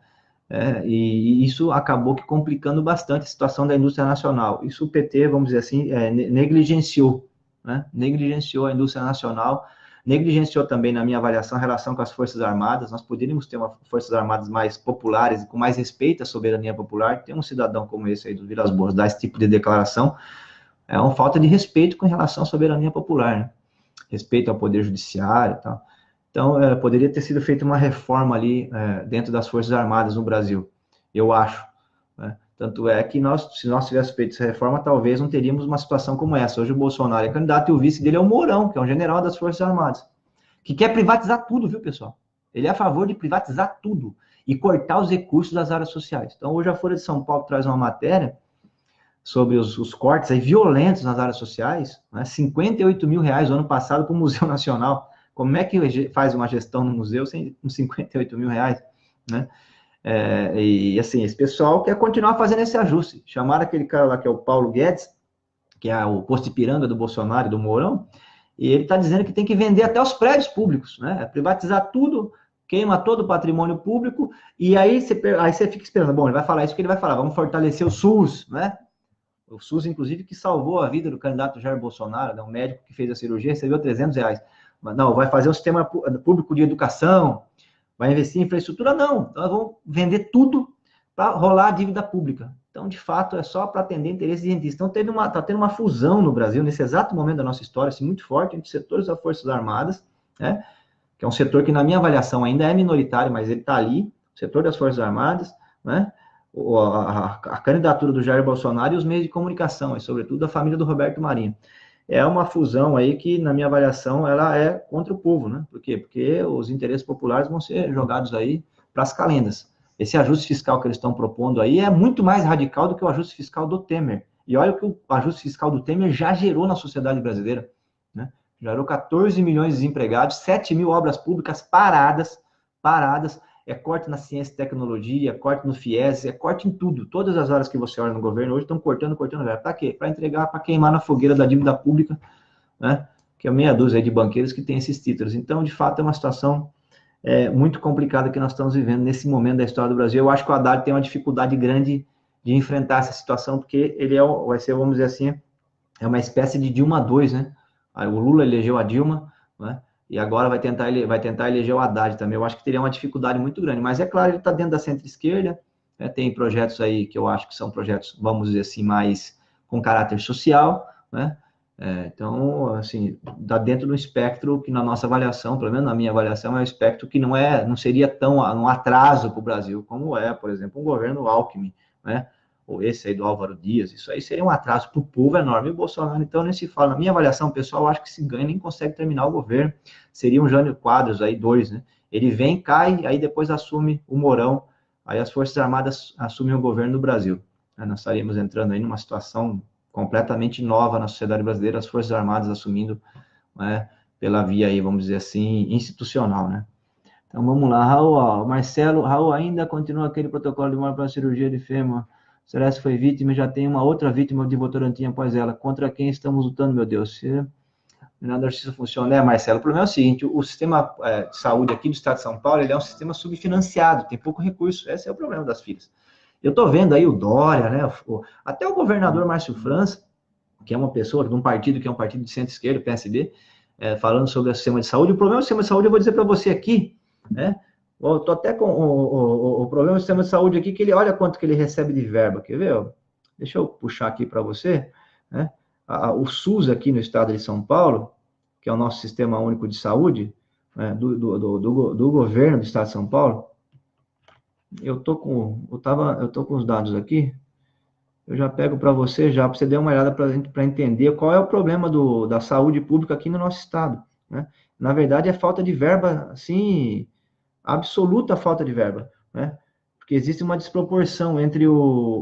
E isso acabou que complicando bastante a situação da indústria nacional. Isso o PT, vamos dizer assim, negligenciou, né? Negligenciou a indústria nacional, negligenciou também, na minha avaliação, a relação com as Forças Armadas. Nós poderíamos ter Forças Armadas mais populares, com mais respeito à soberania popular. Ter um cidadão como esse aí do Vilas Boas dar esse tipo de declaração é uma falta de respeito com relação à soberania popular, né? Respeito ao poder judiciário e tal. Então, poderia ter sido feita uma reforma ali dentro das Forças Armadas no Brasil, eu acho, né? Tanto é que se nós tivéssemos feito essa reforma, talvez não teríamos uma situação como essa. Hoje o Bolsonaro é candidato e o vice dele é o Mourão, que é um general das Forças Armadas, que quer privatizar tudo, viu, pessoal? Ele é a favor de privatizar tudo e cortar os recursos das áreas sociais. Então, hoje a Folha de São Paulo traz uma matéria sobre os cortes aí violentos nas áreas sociais, né? 58 mil reais no ano passado para o Museu Nacional. Como é que faz uma gestão no museu com 58 mil reais, né? E assim, esse pessoal quer continuar fazendo esse ajuste. Chamaram aquele cara lá que é o Paulo Guedes, que é o posto Ipiranga do Bolsonaro e do Mourão, e ele está dizendo que tem que vender até os prédios públicos, né? Privatizar tudo, queima todo o patrimônio público, e aí você fica esperando. Bom, ele vai falar isso porque ele vai falar, vamos fortalecer o SUS, né? O SUS, inclusive, que salvou a vida do candidato Jair Bolsonaro, né? Um médico que fez a cirurgia recebeu 300 reais. Mas não, vai fazer um sistema público de educação, vai investir em infraestrutura, não. Então, nós vamos vender tudo para rolar a dívida pública. Então, de fato, é só para atender interesses de rentistas. Então, está tendo uma fusão no Brasil, nesse exato momento da nossa história, assim, muito forte, entre setores das Forças Armadas, né? Que é um setor que, na minha avaliação, ainda é minoritário, mas ele está ali, o setor das Forças Armadas, né? A candidatura do Jair Bolsonaro e os meios de comunicação, e sobretudo a família do Roberto Marinho. É uma fusão aí que, na minha avaliação, ela é contra o povo, né? Por quê? Porque os interesses populares vão ser jogados aí para as calendas. Esse ajuste fiscal que eles estão propondo aí é muito mais radical do que o ajuste fiscal do Temer. E olha o que o ajuste fiscal do Temer já gerou na sociedade brasileira, né? Gerou 14 milhões de desempregados, 7 mil obras públicas paradas, é corte na ciência e tecnologia, é corte no FIES, é corte em tudo. Todas as áreas que você olha no governo hoje estão cortando. Para quê? Para entregar, para queimar na fogueira da dívida pública, né? Que é meia dúzia de banqueiros que têm esses títulos. Então, de fato, é uma situação muito complicada que nós estamos vivendo nesse momento da história do Brasil. Eu acho que o Haddad tem uma dificuldade grande de enfrentar essa situação, porque ele vai ser, vamos dizer assim, é uma espécie de Dilma 2, né? Aí o Lula elegeu a Dilma, né? E agora vai tentar eleger o Haddad também. Eu acho que teria uma dificuldade muito grande. Mas é claro, ele está dentro da centro-esquerda, né? Tem projetos aí que eu acho que são projetos, vamos dizer assim, mais com caráter social, né? Então, assim, está dentro do espectro que, na nossa avaliação, pelo menos na minha avaliação, é um espectro que não seria tão um atraso para o Brasil, como por exemplo, um governo Alckmin, né? Ou esse aí do Álvaro Dias. Isso aí seria um atraso para o povo enorme. E o Bolsonaro, então, nem se fala. Na minha avaliação, pessoal, eu acho que se ganha, nem consegue terminar o governo. Seria um Jânio Quadros aí, 2, né? Ele vem, cai, aí depois assume o Mourão, aí as Forças Armadas assumem o governo do Brasil. Nós estaríamos entrando aí numa situação completamente nova na sociedade brasileira, as Forças Armadas assumindo, né, pela via aí, vamos dizer assim, institucional, né? Então, vamos lá, Raul, ó, Marcelo, Raul, ainda continua aquele protocolo de morte para a cirurgia de fêmur. Celeste foi vítima e já tem uma outra vítima de Votorantim após ela. Contra quem estamos lutando, meu Deus? Se nada da justiça funciona, Marcelo? O problema é o seguinte, o sistema de saúde aqui do estado de São Paulo, ele é um sistema subfinanciado, tem pouco recurso, esse é o problema das filhas. Eu estou vendo aí o Dória, né, até o governador Márcio França, que é uma pessoa de um partido que é um partido de centro-esquerda, PSB, falando sobre o sistema de saúde. O problema do sistema de saúde, eu vou dizer para você aqui, né? Eu estou até com o problema do sistema de saúde aqui, que ele olha quanto que ele recebe de verba, quer ver? Deixa eu puxar aqui para você, né? O SUS aqui no estado de São Paulo, que é o nosso sistema único de saúde, né, do governo do estado de São Paulo, eu tô com os dados aqui, eu já pego para você, para você dar uma olhada para entender qual é o problema da saúde pública aqui no nosso estado, né? Na verdade, é falta de verba, assim, absoluta falta de verba, né? porque existe uma desproporção entre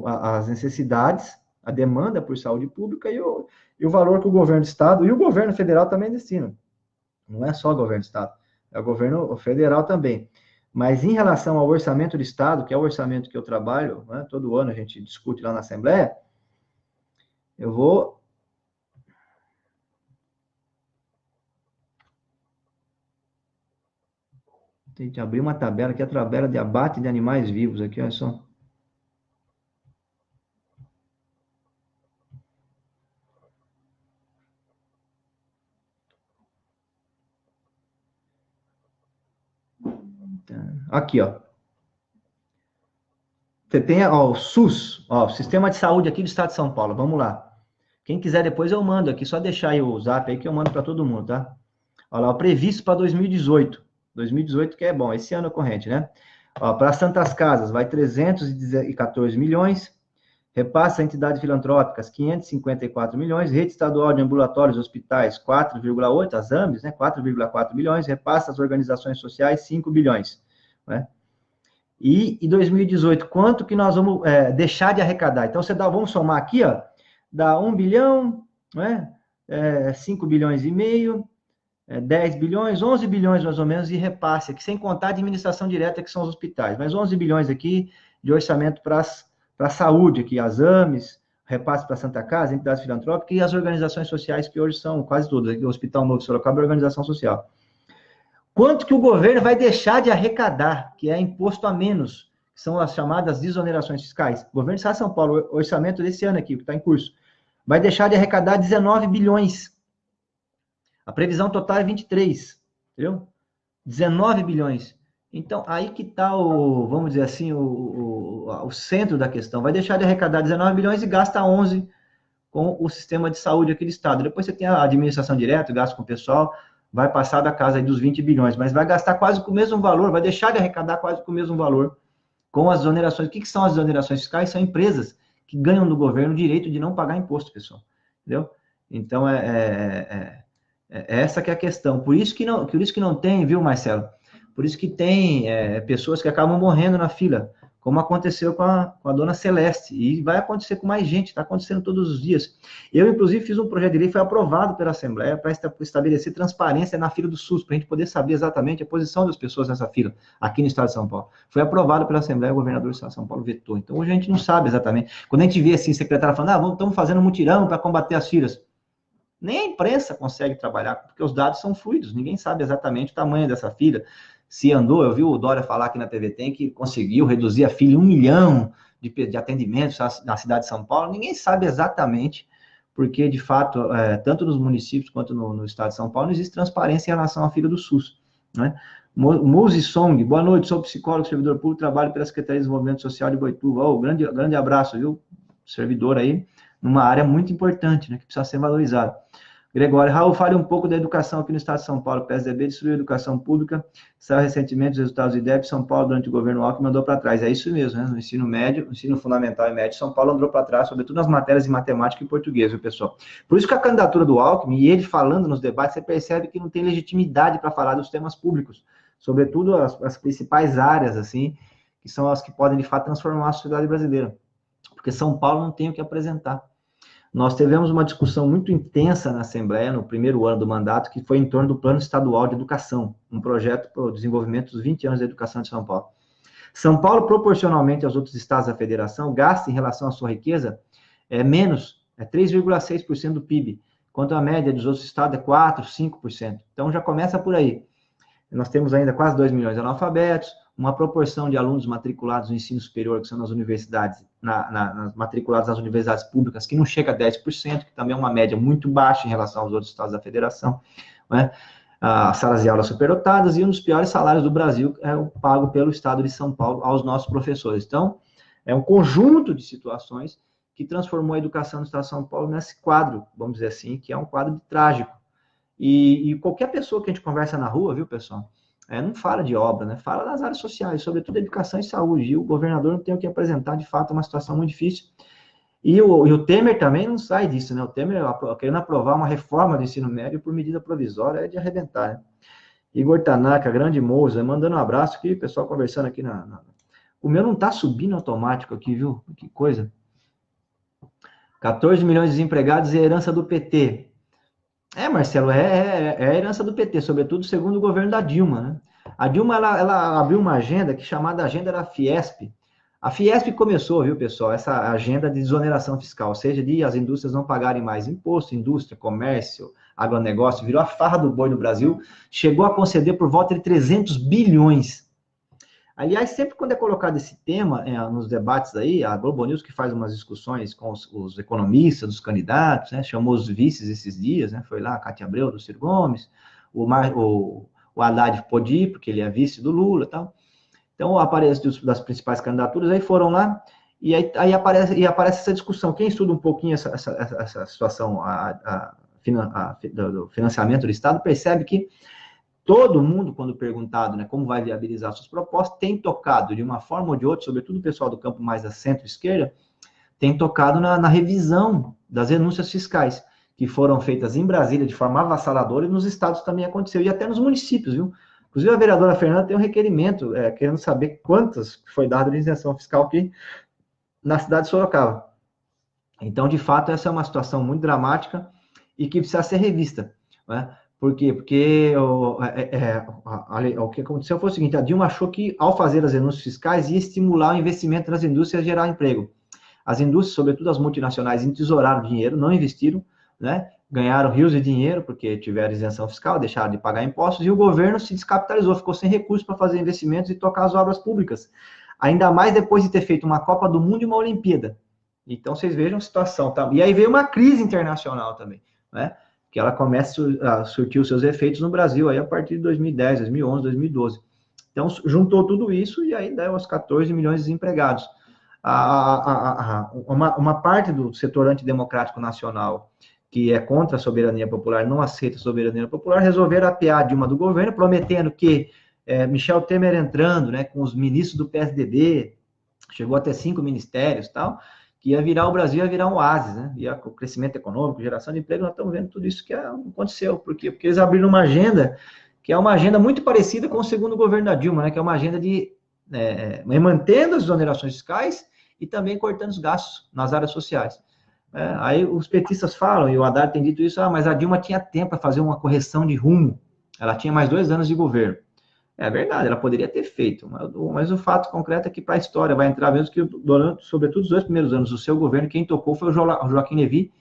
as necessidades, a demanda por saúde pública e o valor que o governo do Estado e o governo federal também destinam. Não é só o governo do Estado, é o governo federal também. Mas em relação ao orçamento do Estado, que é o orçamento que eu trabalho, né, todo ano a gente discute lá na Assembleia, eu vou... Tem que abrir uma tabela, que é a tabela de abate de animais vivos aqui, olha só. Aqui, ó. Você tem, ó, o SUS, ó, o Sistema de Saúde aqui do Estado de São Paulo. Vamos lá. Quem quiser depois eu mando aqui, só deixar aí o zap aí que eu mando para todo mundo, tá? Olha lá, o previsto para 2018. 2018 que é bom, esse ano é corrente, né? Ó, para Santas Casas vai 314 milhões, repasse a entidades filantrópicas 554 milhões, rede estadual de ambulatórios e hospitais 4,8, as AMBs, né? 4,4 bilhões, repasse às organizações sociais 5 bilhões, né? E em 2018, quanto que nós vamos deixar de arrecadar? Então, vamos somar aqui, ó, dá 1 bilhão, né? 5 bilhões e meio, 10 bilhões, 11 bilhões mais ou menos de repasse, aqui, sem contar a administração direta, que são os hospitais, mas 11 bilhões aqui de orçamento para a saúde, aqui, as AMES, repasse para a Santa Casa, entidades filantrópicas e as organizações sociais, que hoje são quase todas, aqui, o Hospital Novo de Sorocaba é organização social. Quanto que o governo vai deixar de arrecadar, que é imposto a menos, que são as chamadas desonerações fiscais? O governo do Estado de São Paulo, o orçamento desse ano aqui, que está em curso, vai deixar de arrecadar 19 bilhões. A previsão total é 23, entendeu? 19 bilhões. Então, aí que está vamos dizer assim, o centro da questão. Vai deixar de arrecadar 19 bilhões e gasta 11 com o sistema de saúde aqui do Estado. Depois você tem a administração direta, gasto com o pessoal, vai passar da casa aí dos 20 bilhões, mas vai gastar quase com o mesmo valor, vai deixar de arrecadar quase com o mesmo valor com as exonerações. O que são as exonerações fiscais? São empresas que ganham do governo o direito de não pagar imposto, pessoal. Entendeu? Então, essa que é a questão. Por isso que não tem, viu, Marcelo? Por isso que tem pessoas que acabam morrendo na fila, como aconteceu com a dona Celeste, e vai acontecer com mais gente, está acontecendo todos os dias. Eu, inclusive, fiz um projeto de lei, foi aprovado pela Assembleia, para estabelecer transparência na fila do SUS, para a gente poder saber exatamente a posição das pessoas nessa fila, aqui no Estado de São Paulo. Foi aprovado pela Assembleia, o governador do Estado de São Paulo vetou. Então, hoje a gente não sabe exatamente. Quando a gente vê, assim, secretário falando, estamos fazendo um mutirão para combater as filas. Nem a imprensa consegue trabalhar, porque os dados são fluidos, ninguém sabe exatamente o tamanho dessa fila. Se andou, eu vi o Dória falar aqui na TV Tem que conseguiu reduzir a fila em 1 milhão de atendimentos na cidade de São Paulo. Ninguém sabe exatamente, porque, de fato, tanto nos municípios quanto no estado de São Paulo, não existe transparência em relação à fila do SUS, né? Muse Song, boa noite, sou psicólogo, servidor público, trabalho pela Secretaria de Desenvolvimento Social de Boituva. Grande abraço, viu? Servidor aí, numa área muito importante, né, que precisa ser valorizada. Gregório, Raul, fale um pouco da educação aqui no estado de São Paulo. O PSDB destruiu a educação pública, saiu recentemente os resultados do IDEB, São Paulo, durante o governo Alckmin, andou para trás. É isso mesmo, né? No ensino médio, no ensino fundamental e médio, São Paulo andou para trás, sobretudo nas matérias de matemática e português, viu, pessoal? Por isso que a candidatura do Alckmin, e ele falando nos debates, você percebe que não tem legitimidade para falar dos temas públicos, sobretudo as principais áreas, assim, que são as que podem, de fato, transformar a sociedade brasileira. Porque São Paulo não tem o que apresentar. Nós tivemos uma discussão muito intensa na Assembleia, no primeiro ano do mandato, que foi em torno do Plano Estadual de Educação, um projeto para o desenvolvimento dos 20 anos da educação de São Paulo. São Paulo, proporcionalmente aos outros estados da federação, gasta em relação à sua riqueza menos, 3,6% do PIB, enquanto a média dos outros estados é 4%, 5%. Então, já começa por aí. Nós temos ainda quase 2 milhões de analfabetos, uma proporção de alunos matriculados no ensino superior, que são nas universidades, matriculados nas universidades públicas, que não chega a 10%, que também é uma média muito baixa em relação aos outros estados da federação, né? As salas de aula superlotadas e um dos piores salários do Brasil é o pago pelo estado de São Paulo aos nossos professores. Então, é um conjunto de situações que transformou a educação no estado de São Paulo nesse quadro, vamos dizer assim, que é um quadro trágico. E qualquer pessoa que a gente conversa na rua, viu, pessoal, não fala de obra, né? Fala das áreas sociais, sobretudo educação e saúde. E o governador não tem o que apresentar, de fato, uma situação muito difícil. E o Temer também não sai disso, né? O Temer querendo aprovar uma reforma do ensino médio por medida provisória é de arrebentar, né? Igor Tanaka, grande moça, mandando um abraço aqui, pessoal conversando aqui O meu não está subindo automático aqui, viu? Que coisa. 14 milhões de desempregados e a herança do PT. Marcelo, é a herança do PT, sobretudo segundo o governo da Dilma, né? A Dilma, ela abriu uma agenda chamada Agenda da Fiesp. A Fiesp começou, viu, pessoal, essa agenda de desoneração fiscal, ou seja, de as indústrias não pagarem mais imposto, indústria, comércio, agronegócio, virou a farra do boi no Brasil, chegou a conceder por volta de 300 bilhões. Aliás, sempre quando é colocado esse tema nos debates aí, a Globo News que faz umas discussões com os economistas, os candidatos, né, chamou os vices esses dias, né, foi lá a Cátia Abreu, do Ciro Gomes, o Haddad pôde ir, porque ele é vice do Lula e tal. Então, aparece das principais candidaturas, aí foram lá, aí aparece essa discussão. Quem estuda um pouquinho essa situação do financiamento do Estado, percebe que todo mundo, quando perguntado, né, como vai viabilizar suas propostas, tem tocado, de uma forma ou de outra, sobretudo o pessoal do campo mais da centro-esquerda, tem tocado na revisão das renúncias fiscais, que foram feitas em Brasília de forma avassaladora e nos estados também aconteceu, e até nos municípios, viu? Inclusive, a vereadora Fernanda tem um requerimento, querendo saber quantas foi dada de isenção fiscal aqui na cidade de Sorocaba. Então, de fato, essa é uma situação muito dramática e que precisa ser revista, né? Por quê? Porque o que aconteceu foi o seguinte, a Dilma achou que, ao fazer as renúncias fiscais, ia estimular o investimento nas indústrias e gerar emprego. As indústrias, sobretudo as multinacionais, entesouraram dinheiro, não investiram, né? Ganharam rios de dinheiro, porque tiveram isenção fiscal, deixaram de pagar impostos, e o governo se descapitalizou, ficou sem recursos para fazer investimentos e tocar as obras públicas. Ainda mais depois de ter feito uma Copa do Mundo e uma Olimpíada. Então, vocês vejam a situação, tá? E aí veio uma crise internacional também, né? Que ela começa a surtir os seus efeitos no Brasil, aí a partir de 2010, 2011, 2012. Então, juntou tudo isso e aí deu os 14 milhões de desempregados. Uma parte do setor antidemocrático nacional, que é contra a soberania popular, não aceita a soberania popular, resolveram apear a Dilma do governo, prometendo que Michel Temer entrando, né, com os ministros do PSDB, chegou até 5 ministérios e tal, que ia virar o Brasil, ia virar um oásis, né? Ia com crescimento econômico, geração de emprego, nós estamos vendo tudo isso que aconteceu. Por quê? Porque eles abriram uma agenda, que é uma agenda muito parecida com o segundo governo da Dilma, né? Que é uma agenda de mantendo as exonerações fiscais e também cortando os gastos nas áreas sociais. Aí os petistas falam, e o Haddad tem dito isso, mas a Dilma tinha tempo para fazer uma correção de rumo. Ela tinha mais 2 anos de governo. É verdade, ela poderia ter feito, mas o fato concreto é que para a história vai entrar mesmo que, sobretudo, os 2 primeiros anos do seu governo, quem tocou foi o Joaquim Levy,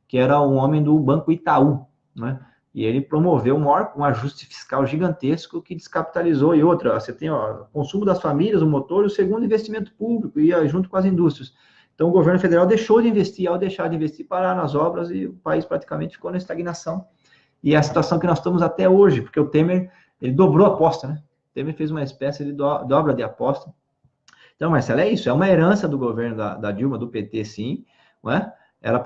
que era um homem do Banco Itaú, né? E ele promoveu um ajuste fiscal gigantesco que descapitalizou. E outra, você tem o consumo das famílias, o motor, e o segundo, investimento público, ia junto com as indústrias. Então, o governo federal deixou de investir, ao deixar de investir, parar nas obras e o país praticamente ficou na estagnação. E é a situação que nós estamos até hoje, porque o Temer, ele dobrou a aposta, né? O Temer fez uma espécie de dobra de aposta. Então, Marcelo, é isso, é uma herança do governo da Dilma, do PT, sim, não é? Ela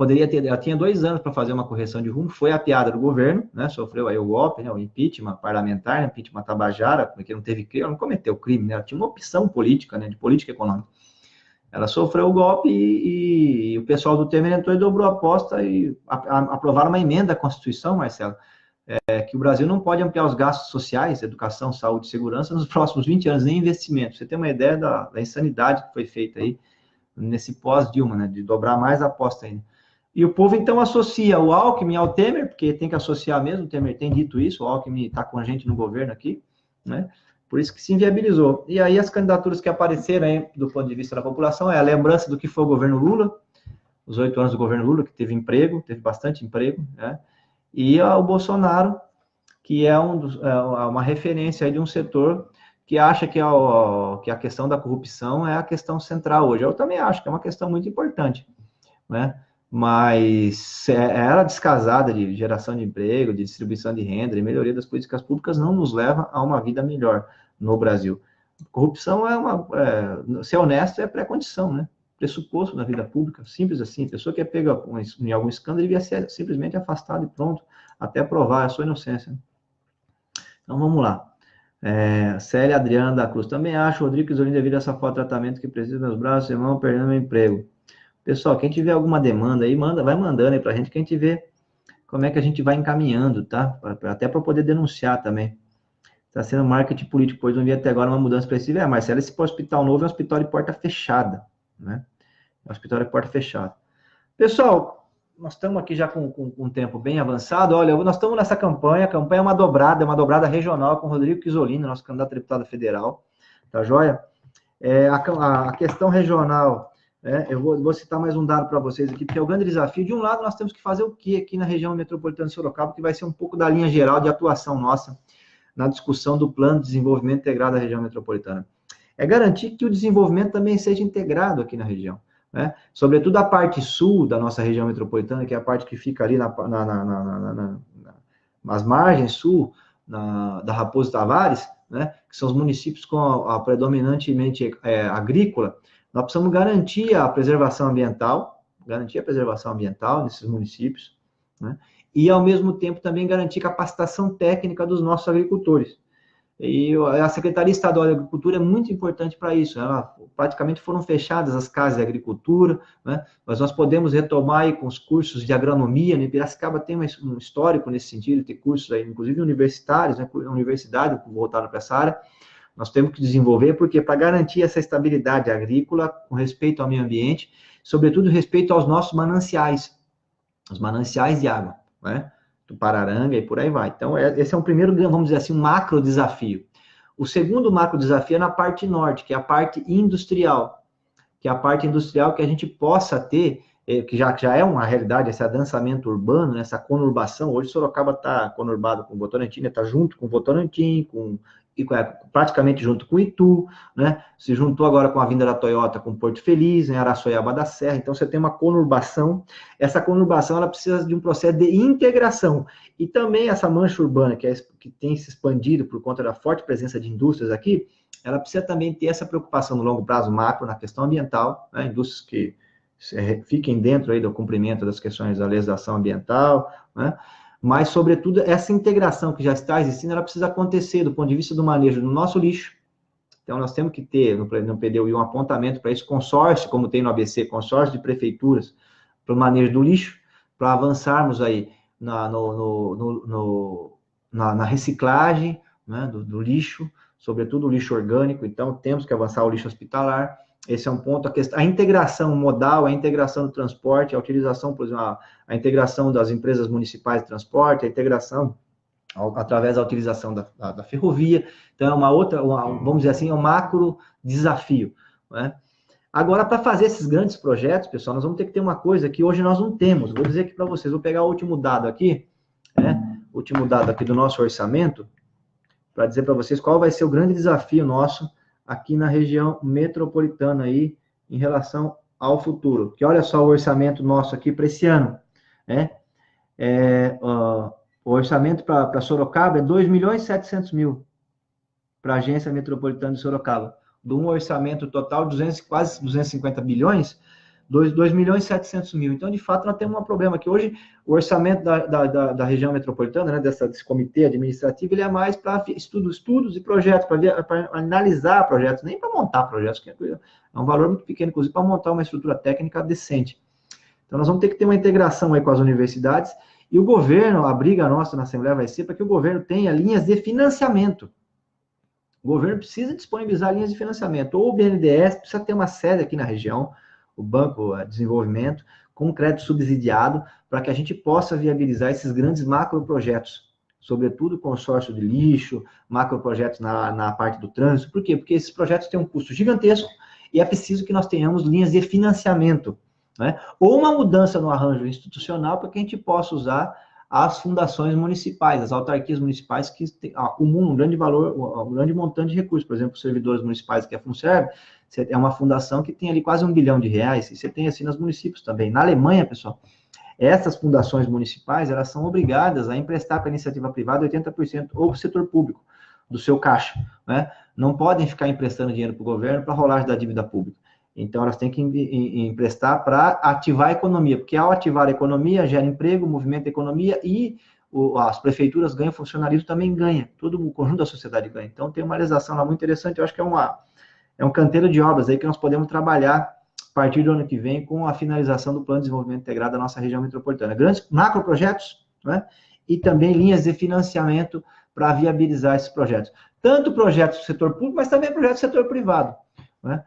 tinha 2 anos para fazer uma correção de rumo, foi a piada do governo, né? Sofreu aí o golpe, né? O impeachment parlamentar, né? Impeachment Tabajara, porque não teve crime, ela não cometeu crime, né? Ela tinha uma opção política, né? De política econômica. Ela sofreu o golpe e o pessoal do Temer entrou e dobrou a aposta e aprovaram uma emenda à Constituição, Marcelo, que o Brasil não pode ampliar os gastos sociais, educação, saúde e segurança nos próximos 20 anos, nem investimento. Você tem uma ideia da insanidade que foi feita aí nesse pós-Dilma, né, de dobrar mais a aposta ainda. E o povo, então, associa o Alckmin ao Temer, porque tem que associar mesmo, o Temer tem dito isso, o Alckmin está com a gente no governo aqui, né? Por isso que se inviabilizou. E aí as candidaturas que apareceram aí, do ponto de vista da população, é a lembrança do que foi o governo Lula, os 8 anos do governo Lula, que teve emprego, teve bastante emprego, né? E o Bolsonaro, que é uma referência aí de um setor que acha que a questão da corrupção é a questão central hoje. Eu também acho que é uma questão muito importante, né? Mas ela descasada de geração de emprego, de distribuição de renda, de melhoria das políticas públicas não nos leva a uma vida melhor no Brasil. Corrupção ser honesto é pré-condição, né? Pressuposto da vida pública, simples assim. A pessoa que é pega em algum escândalo devia ser simplesmente afastada e pronto, até provar a sua inocência. Então vamos lá. Célia Adriana da Cruz, também acho, Rodrigo Isolini, devido a essa falta de tratamento que precisa dos meus braços, irmão, perdendo meu emprego. Pessoal, quem tiver alguma demanda aí, vai mandando aí pra gente, que a gente vê como é que a gente vai encaminhando, tá? Até para poder denunciar também. Está sendo marketing político, pois não havia até agora uma mudança expressiva. Marcelo, esse hospital novo é um hospital de porta fechada, né? É um hospital de porta fechada. Pessoal, nós estamos aqui já com um tempo bem avançado. Olha, nós estamos nessa campanha. A campanha é uma dobrada regional com o Rodrigo Chisolini, nosso candidato a deputado federal. Tá joia? A questão regional, eu vou citar mais um dado para vocês aqui, porque é o grande desafio. De um lado, nós temos que fazer o que aqui na região metropolitana de Sorocaba, que vai ser um pouco da linha geral de atuação nossa na discussão do plano de desenvolvimento integrado da região metropolitana. É garantir que o desenvolvimento também seja integrado aqui na região, né? Sobretudo a parte sul da nossa região metropolitana, que é a parte que fica ali nas margens sul da Raposo Tavares, né, que são os municípios com a predominantemente agrícola. Nós precisamos garantir a preservação ambiental nesses municípios, né, e, ao mesmo tempo, também garantir capacitação técnica dos nossos agricultores. E a Secretaria Estadual de Agricultura é muito importante para isso. Praticamente foram fechadas as casas de agricultura, né? Mas nós podemos retomar aí com os cursos de agronomia, né? Piracicaba tem um histórico nesse sentido, tem cursos aí, inclusive universitários, né? Universidade voltada para essa área. Nós temos que desenvolver, porque para garantir essa estabilidade agrícola, com respeito ao meio ambiente, sobretudo respeito aos nossos mananciais, os mananciais de água, né? Do Pararanga e por aí vai. Então, esse é um primeiro, vamos dizer assim, um macro desafio. O segundo macro desafio é na parte norte, que é a parte industrial, que a gente possa ter, que já é uma realidade, esse adensamento urbano, essa conurbação. Hoje Sorocaba está conurbado com Votorantim, está junto com Votorantim, praticamente junto com Itu, né? Se juntou agora com a vinda da Toyota com Porto Feliz, em Araçoiaba da Serra. Então você tem uma conurbação. Essa conurbação ela precisa de um processo de integração. E também essa mancha urbana que tem se expandido por conta da forte presença de indústrias aqui, ela precisa também ter essa preocupação no longo prazo macro na questão ambiental, né? Indústrias que fiquem dentro aí do cumprimento das questões da legislação ambiental, né? Mas, sobretudo, essa integração que já está existindo, ela precisa acontecer do ponto de vista do manejo do nosso lixo. Então, nós temos que ter no PDUI um apontamento para esse consórcio, como tem no ABC, consórcio de prefeituras, para o manejo do lixo, para avançarmos aí na reciclagem, né, do lixo, sobretudo o lixo orgânico. Então, temos que avançar o lixo hospitalar. Esse é um ponto, a integração modal, a integração do transporte, a utilização, por exemplo, a integração das empresas municipais de transporte, a integração através da utilização da ferrovia. Então, é uma outra, vamos dizer assim, é um macro desafio, né? Agora, para fazer esses grandes projetos, pessoal, nós vamos ter que ter uma coisa que hoje nós não temos. Vou dizer aqui para vocês, vou pegar o último dado aqui, né? O último dado aqui do nosso orçamento, para dizer para vocês qual vai ser o grande desafio nosso aqui na região metropolitana aí, em relação ao futuro. Que olha só o orçamento nosso aqui para esse ano, né? O orçamento para Sorocaba é 2.700.000 para a Agência Metropolitana de Sorocaba. De um orçamento total de quase 250 bilhões, 2.700.000. Então, de fato, nós temos um problema que hoje o orçamento da região metropolitana, né, desse comitê administrativo, ele é mais para estudos e projetos, para analisar projetos, nem para montar projetos, que é um valor muito pequeno, inclusive, para montar uma estrutura técnica decente. Então, nós vamos ter que ter uma integração aí com as universidades, e o governo, a briga nossa na Assembleia vai ser para que o governo tenha linhas de financiamento. O governo precisa disponibilizar linhas de financiamento, ou o BNDES precisa ter uma sede aqui na região, o Banco de Desenvolvimento, com crédito subsidiado, para que a gente possa viabilizar esses grandes macroprojetos, sobretudo consórcio de lixo, macroprojetos na parte do trânsito. Por quê? Porque esses projetos têm um custo gigantesco e é preciso que nós tenhamos linhas de financiamento, né? Ou uma mudança no arranjo institucional para que a gente possa usar as fundações municipais, as autarquias municipais que acumulam um grande valor, um grande montante de recursos. Por exemplo, os servidores municipais, que é a FUNSERV, é uma fundação que tem ali quase R$1 bilhão, e você tem assim nos municípios também. Na Alemanha, pessoal, essas fundações municipais, elas são obrigadas a emprestar para a iniciativa privada 80% ou para o setor público do seu caixa, né? Não podem ficar emprestando dinheiro para o governo para a rolagem da dívida pública. Então, elas têm que emprestar para ativar a economia, porque ao ativar a economia, gera emprego, movimenta a economia e as prefeituras ganham, o funcionalismo também ganha, todo o conjunto da sociedade ganha. Então, tem uma legislação lá muito interessante, eu acho que é um canteiro de obras aí que nós podemos trabalhar a partir do ano que vem com a finalização do Plano de Desenvolvimento Integrado da nossa região metropolitana. Grandes macroprojetos, né? E também linhas de financiamento para viabilizar esses projetos. Tanto projetos do setor público, mas também projetos do setor privado, né?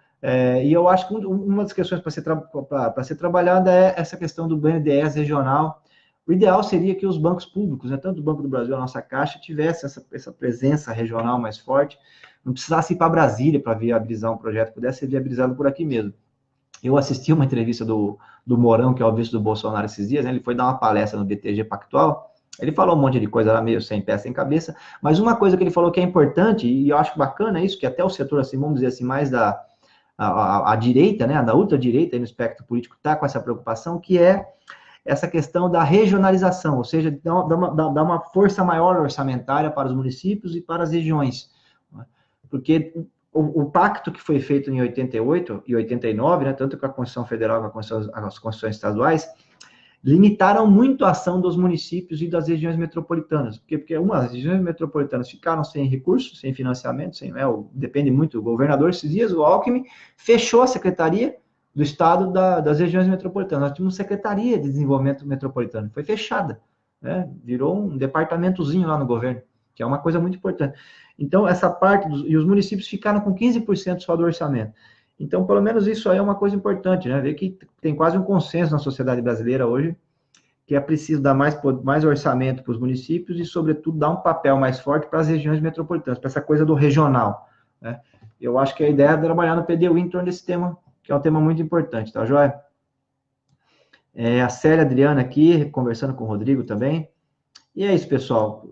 E eu acho que uma das questões para ser trabalhada é essa questão do BNDES regional. O ideal seria que os bancos públicos, né, tanto o Banco do Brasil, a nossa Caixa, tivesse essa presença regional mais forte, não precisasse ir para Brasília para viabilizar um projeto, pudesse ser viabilizado por aqui mesmo. Eu assisti uma entrevista do Mourão, que é o vice do Bolsonaro esses dias, né, ele foi dar uma palestra no BTG Pactual, ele falou um monte de coisa lá, meio sem pé, sem cabeça, mas uma coisa que ele falou que é importante, e eu acho bacana isso, que até o setor, assim, vamos dizer assim, mais a direita, né, da ultradireita, no espectro político, está com essa preocupação, que é essa questão da regionalização, ou seja, dá uma força maior orçamentária para os municípios e para as regiões. Porque o pacto que foi feito em 88 e 89, né, tanto com a Constituição Federal como as Constituições estaduais, limitaram muito a ação dos municípios e das regiões metropolitanas. Porque as regiões metropolitanas ficaram sem recursos, sem financiamento, depende muito do governador. Esses dias, o Alckmin fechou a Secretaria do Estado das regiões metropolitanas. Nós tínhamos Secretaria de Desenvolvimento Metropolitano, foi fechada, né? Virou um departamentozinho lá no governo, que é uma coisa muito importante. Então, essa parte, e os municípios ficaram com 15% só do orçamento. Então, pelo menos isso aí é uma coisa importante, né? Ver que tem quase um consenso na sociedade brasileira hoje, que é preciso dar mais orçamento para os municípios e, sobretudo, dar um papel mais forte para as regiões metropolitanas, para essa coisa do regional, né? Eu acho que a ideia é trabalhar no PDU em torno desse tema, que é um tema muito importante, tá joia? A Célia Adriana aqui, conversando com o Rodrigo também. E é isso, pessoal.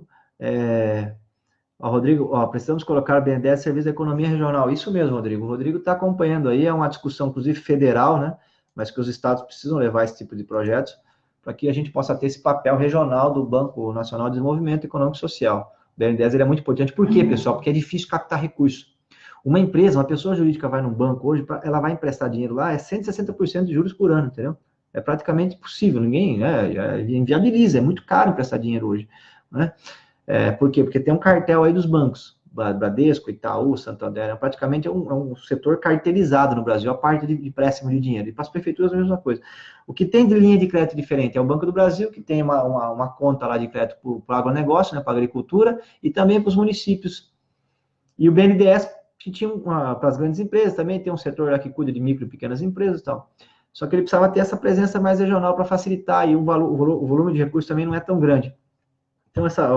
Rodrigo, precisamos colocar o BNDES Serviço da Economia Regional. Isso mesmo, Rodrigo. O Rodrigo está acompanhando aí, é uma discussão, inclusive, federal, né? Mas que os estados precisam levar esse tipo de projetos para que a gente possa ter esse papel regional do Banco Nacional de Desenvolvimento Econômico e Social. O BNDES ele é muito importante. Por quê, pessoal? Porque é difícil captar recursos. Uma empresa, uma pessoa jurídica vai num banco hoje, ela vai emprestar dinheiro lá, é 160% de juros por ano, entendeu? É praticamente impossível, ninguém, né, inviabiliza, é muito caro emprestar dinheiro hoje, né? Por quê? Porque tem um cartel aí dos bancos, Bradesco, Itaú, Santander, praticamente é um setor cartelizado no Brasil, a parte de empréstimo de dinheiro, e para as prefeituras a mesma coisa. O que tem de linha de crédito diferente é o Banco do Brasil, que tem uma conta lá de crédito para o agronegócio, né, para a agricultura, e também para os municípios. E o BNDES, que tinha para as grandes empresas, também tem um setor lá que cuida de micro e pequenas empresas e tal. Só que ele precisava ter essa presença mais regional para facilitar, e o volume de recursos também não é tão grande. Então, essa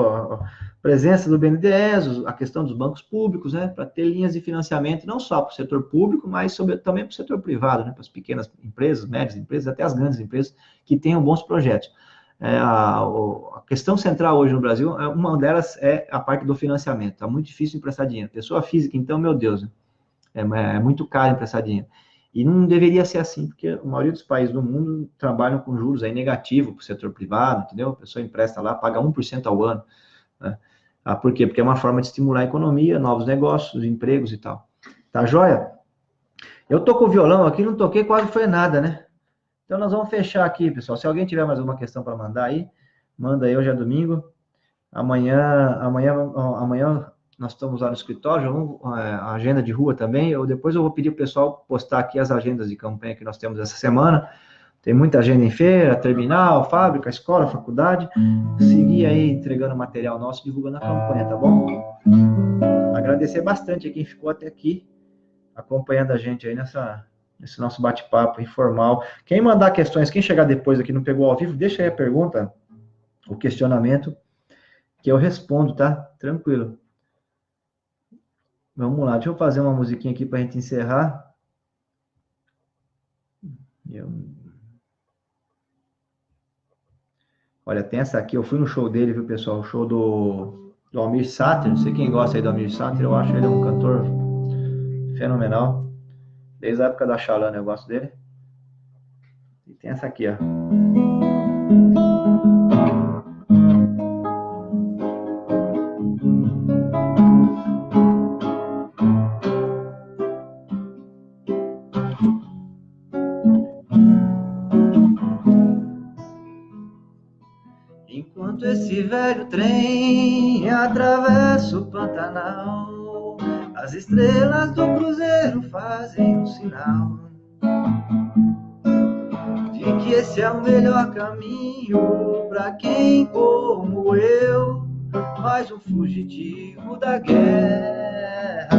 presença do BNDES, a questão dos bancos públicos, né, para ter linhas de financiamento, não só para o setor público, mas também para o setor privado, né, para as pequenas empresas, médias empresas, até as grandes empresas que tenham bons projetos. A questão central hoje no Brasil, uma delas é a parte do financiamento. Está muito difícil emprestar dinheiro. Pessoa física, então, meu Deus, é muito caro emprestar dinheiro. E não deveria ser assim, porque a maioria dos países do mundo trabalham com juros aí negativos para o setor privado, entendeu? A pessoa empresta lá, paga 1% ao ano, né? Por quê? Porque é uma forma de estimular a economia, novos negócios, empregos e tal. Tá joia? Eu tô com o violão aqui, não toquei, quase foi nada, né? Então, nós vamos fechar aqui, pessoal. Se alguém tiver mais alguma questão para mandar aí, manda aí, hoje é domingo. Amanhã nós estamos lá no escritório, a agenda de rua também. Depois eu vou pedir o pessoal postar aqui as agendas de campanha que nós temos essa semana. Tem muita agenda em feira, terminal, fábrica, escola, faculdade. Seguir aí entregando material nosso, divulgando a campanha, tá bom? Agradecer bastante a quem ficou até aqui, acompanhando a gente aí nesse nosso bate-papo informal. Quem mandar questões, quem chegar depois aqui não pegou ao vivo, deixa aí a pergunta, o questionamento, que eu respondo, tá? Tranquilo. Vamos lá, deixa eu fazer uma musiquinha aqui pra gente encerrar. Olha, tem essa aqui, eu fui no show dele, viu, pessoal? O show do Almir Sater, não sei quem gosta aí do Almir Sater, eu acho ele um cantor fenomenal. Desde a época da Xalana eu gosto dele. E tem essa aqui, ó. Enquanto esse velho trem atravessa o Pantanal, as estrelas do cruzeiro fazem um sinal de que esse é o melhor caminho para quem como eu mais um fugitivo da guerra.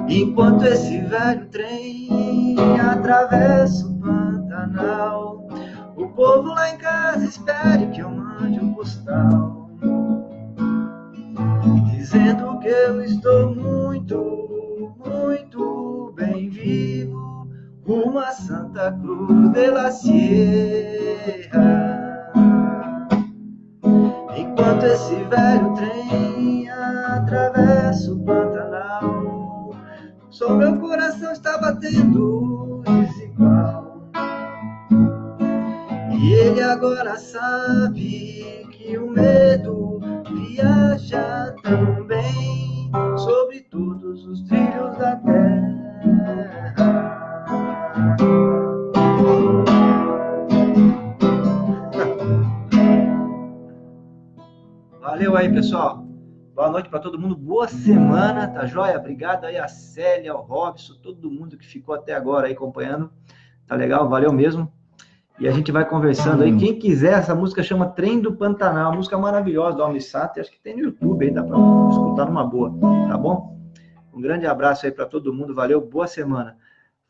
Enquanto esse velho trem atravessa o Pantanal, o povo lá em casa espere que eu mande um postal, dizendo que eu estou muito, muito bem vivo, rumo a Santa Cruz de la Sierra. Enquanto esse velho trem atravessa o Pantanal, só meu coração está batendo desigual. E ele agora sabe que o medo viaja também sobre todos os trilhos da terra. Valeu aí, pessoal. Boa noite para todo mundo. Boa semana, tá joia? Obrigado aí a Célia, ao Robson, todo mundo que ficou até agora aí acompanhando. Tá legal? Valeu mesmo. E a gente vai conversando aí. Quem quiser, essa música chama Trem do Pantanal, uma música maravilhosa do Almir Sater, acho que tem no YouTube aí, dá para escutar numa boa, tá bom? Um grande abraço aí para todo mundo, valeu, boa semana.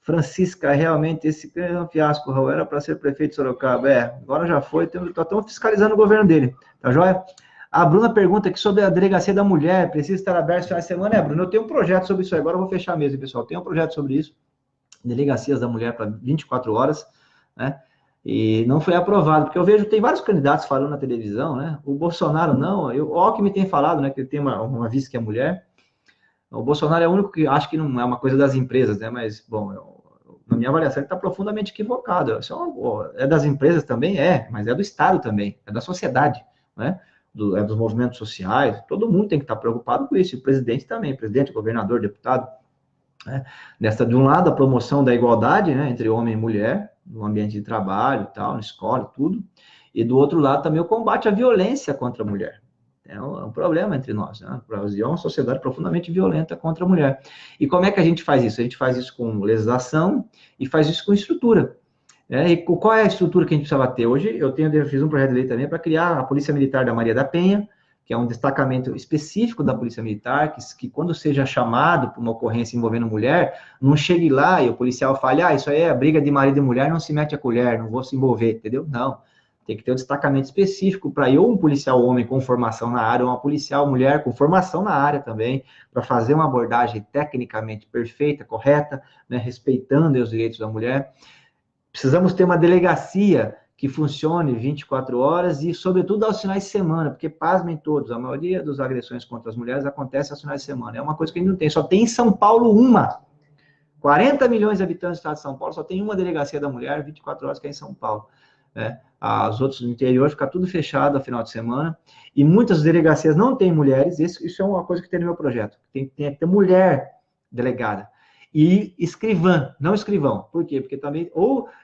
Francisca, realmente esse é um fiasco, Raul, era para ser prefeito de Sorocaba, agora já foi, estamos fiscalizando o governo dele, tá joia? A Bruna pergunta aqui sobre a delegacia da mulher, precisa estar aberto final de semana, Bruna, eu tenho um projeto sobre isso aí, agora eu vou fechar mesmo, pessoal, tem um projeto sobre isso, delegacias da mulher para 24 horas, né? E não foi aprovado, porque eu vejo, tem vários candidatos falando na televisão, né? O Bolsonaro não, o Alckmin tem falado, né, que ele tem uma vice que é mulher. O Bolsonaro é o único que acho que não é uma coisa das empresas, né? Mas, bom, na minha avaliação, ele está profundamente equivocado. Isso é das empresas também? Mas é do Estado também, é da sociedade, né? É dos movimentos sociais, todo mundo tem que estar preocupado com isso, e o presidente também, presidente, governador, deputado, né? De um lado, a promoção da igualdade, né, entre homem e mulher, no ambiente de trabalho, tal, na escola, tudo, e do outro lado também o combate à violência contra a mulher. É um problema entre nós, né? O Brasil é uma sociedade profundamente violenta contra a mulher. E como é que a gente faz isso? A gente faz isso com legislação e faz isso com estrutura. E qual é a estrutura que a gente precisava ter? Hoje eu fiz um projeto de lei também para criar a Polícia Militar da Maria da Penha, que é um destacamento específico da Polícia Militar, que quando seja chamado para uma ocorrência envolvendo mulher, não chegue lá e o policial fale, isso aí é briga de marido e mulher, não se mete a colher, não vou se envolver, entendeu? Não, tem que ter um destacamento específico para ir ou um policial homem com formação na área, ou uma policial mulher com formação na área também, para fazer uma abordagem tecnicamente perfeita, correta, né, respeitando os direitos da mulher. Precisamos ter uma delegacia que funcione 24 horas e, sobretudo, aos finais de semana, porque, pasmem todos, a maioria das agressões contra as mulheres acontece aos finais de semana. É uma coisa que a gente não tem. Só tem em São Paulo uma. 40 milhões de habitantes do estado de São Paulo, só tem uma delegacia da mulher, 24 horas, que é em São Paulo. As outras no interior fica tudo fechado no final de semana. E muitas delegacias não têm mulheres. Isso é uma coisa que tem no meu projeto. Tem que ter mulher delegada. E escrivã, não escrivão. Por quê? Porque também,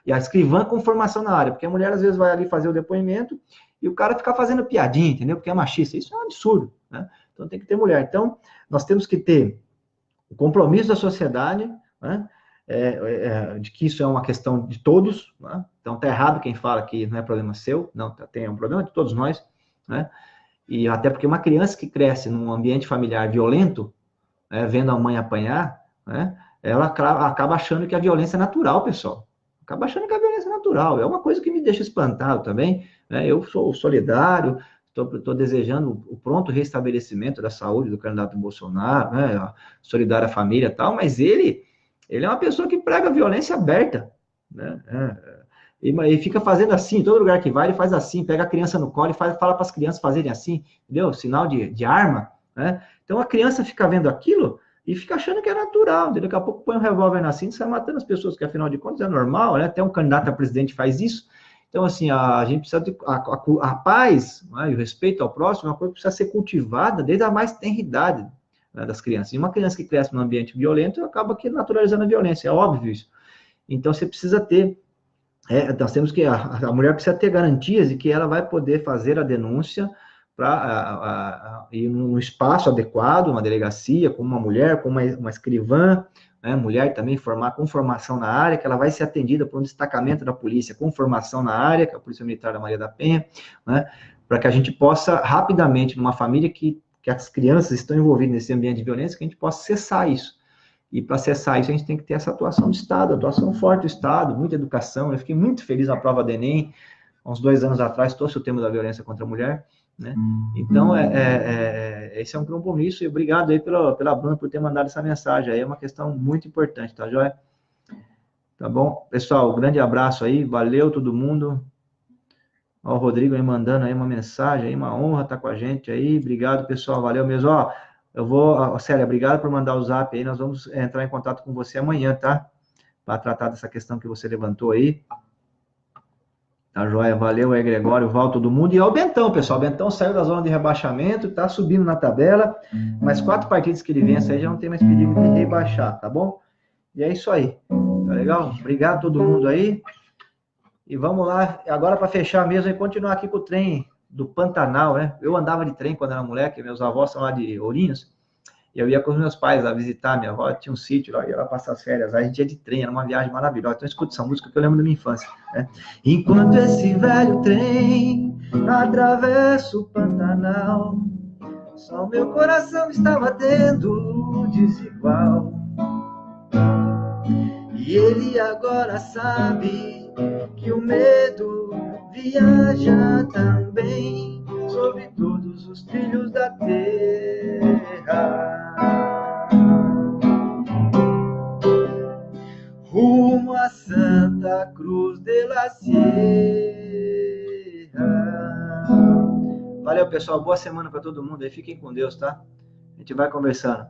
e a escrivã com formação na área, porque a mulher às vezes vai ali fazer o depoimento e o cara fica fazendo piadinha, entendeu? Porque é machista. Isso é um absurdo, né? Então tem que ter mulher. Então, nós temos que ter o compromisso da sociedade, né? De que isso é uma questão de todos, né? Então tá errado quem fala que não é problema seu, não, é um problema de todos nós, né? E até porque uma criança que cresce num ambiente familiar violento, vendo a mãe apanhar, né? Ela acaba achando que a violência é natural, pessoal. Acaba achando que a violência é natural. É uma coisa que me deixa espantado também, né? Eu sou solidário, estou desejando o pronto restabelecimento da saúde do candidato Bolsonaro, né? Solidário à família e tal, mas ele é uma pessoa que prega violência aberta, né? E fica fazendo assim, em todo lugar que vai, ele faz assim, pega a criança no colo e fala para as crianças fazerem assim, entendeu? Sinal de arma, né? Então a criança fica vendo aquilo e fica achando que é natural, entendeu? Daqui a pouco põe um revólver na cinta e sai matando as pessoas, que afinal de contas é normal, né? Até um candidato a presidente faz isso. Então, assim, a gente precisa de a paz, né, e o respeito ao próximo é uma coisa que precisa ser cultivada desde a mais tenra idade, né, das crianças. E uma criança que cresce num ambiente violento acaba que naturalizando a violência, é óbvio isso. Então, você precisa ter, nós temos que, a mulher precisa ter garantias de que ela vai poder fazer a denúncia para ir num espaço adequado, uma delegacia, com uma mulher, com uma escrivã, né, mulher também com formação na área, que ela vai ser atendida por um destacamento da polícia com formação na área, que é a Polícia Militar da Maria da Penha, né, para que a gente possa rapidamente, numa família que as crianças estão envolvidas nesse ambiente de violência, que a gente possa cessar isso. E para cessar isso, a gente tem que ter essa atuação do Estado, atuação forte do Estado, muita educação. Eu fiquei muito feliz na prova do Enem, há uns 2 anos atrás, trouxe o tema da violência contra a mulher, né? Então, esse é um compromisso, e obrigado aí pela Bruna por ter mandado essa mensagem aí, é uma questão muito importante, tá joia? Tá bom? Pessoal, um grande abraço aí, valeu todo mundo. Ó, o Rodrigo aí mandando aí uma mensagem aí, uma honra estar com a gente aí, obrigado pessoal, valeu mesmo. Ó, eu vou, Célia, obrigado por mandar o zap aí, nós vamos entrar em contato com você amanhã, tá? Para tratar dessa questão que você levantou aí. Tá joia, valeu aí, Gregório, Val, todo mundo. E ó, o Bentão, pessoal, o Bentão saiu da zona de rebaixamento, tá subindo na tabela, mas 4 partidas que ele vence aí já não tem mais perigo de rebaixar, tá bom? E é isso aí, tá legal? Obrigado a todo mundo aí. E vamos lá, agora para fechar mesmo e continuar aqui com o trem do Pantanal, né? Eu andava de trem quando era moleque, meus avós são lá de Ourinhos, e eu ia com os meus pais lá visitar, minha avó tinha um sítio lá, ia lá passar as férias, aí a gente ia de trem, era uma viagem maravilhosa. Então escuta essa música que eu lembro da minha infância, né? Enquanto esse velho trem atravessa o Pantanal, só meu coração está batendo desigual. E ele agora sabe que o medo viaja também sobre todos os trilhos da terra, rumo a Santa Cruz de la Sierra. Valeu, pessoal. Boa semana para todo mundo aí. Fiquem com Deus, tá? A gente vai conversando.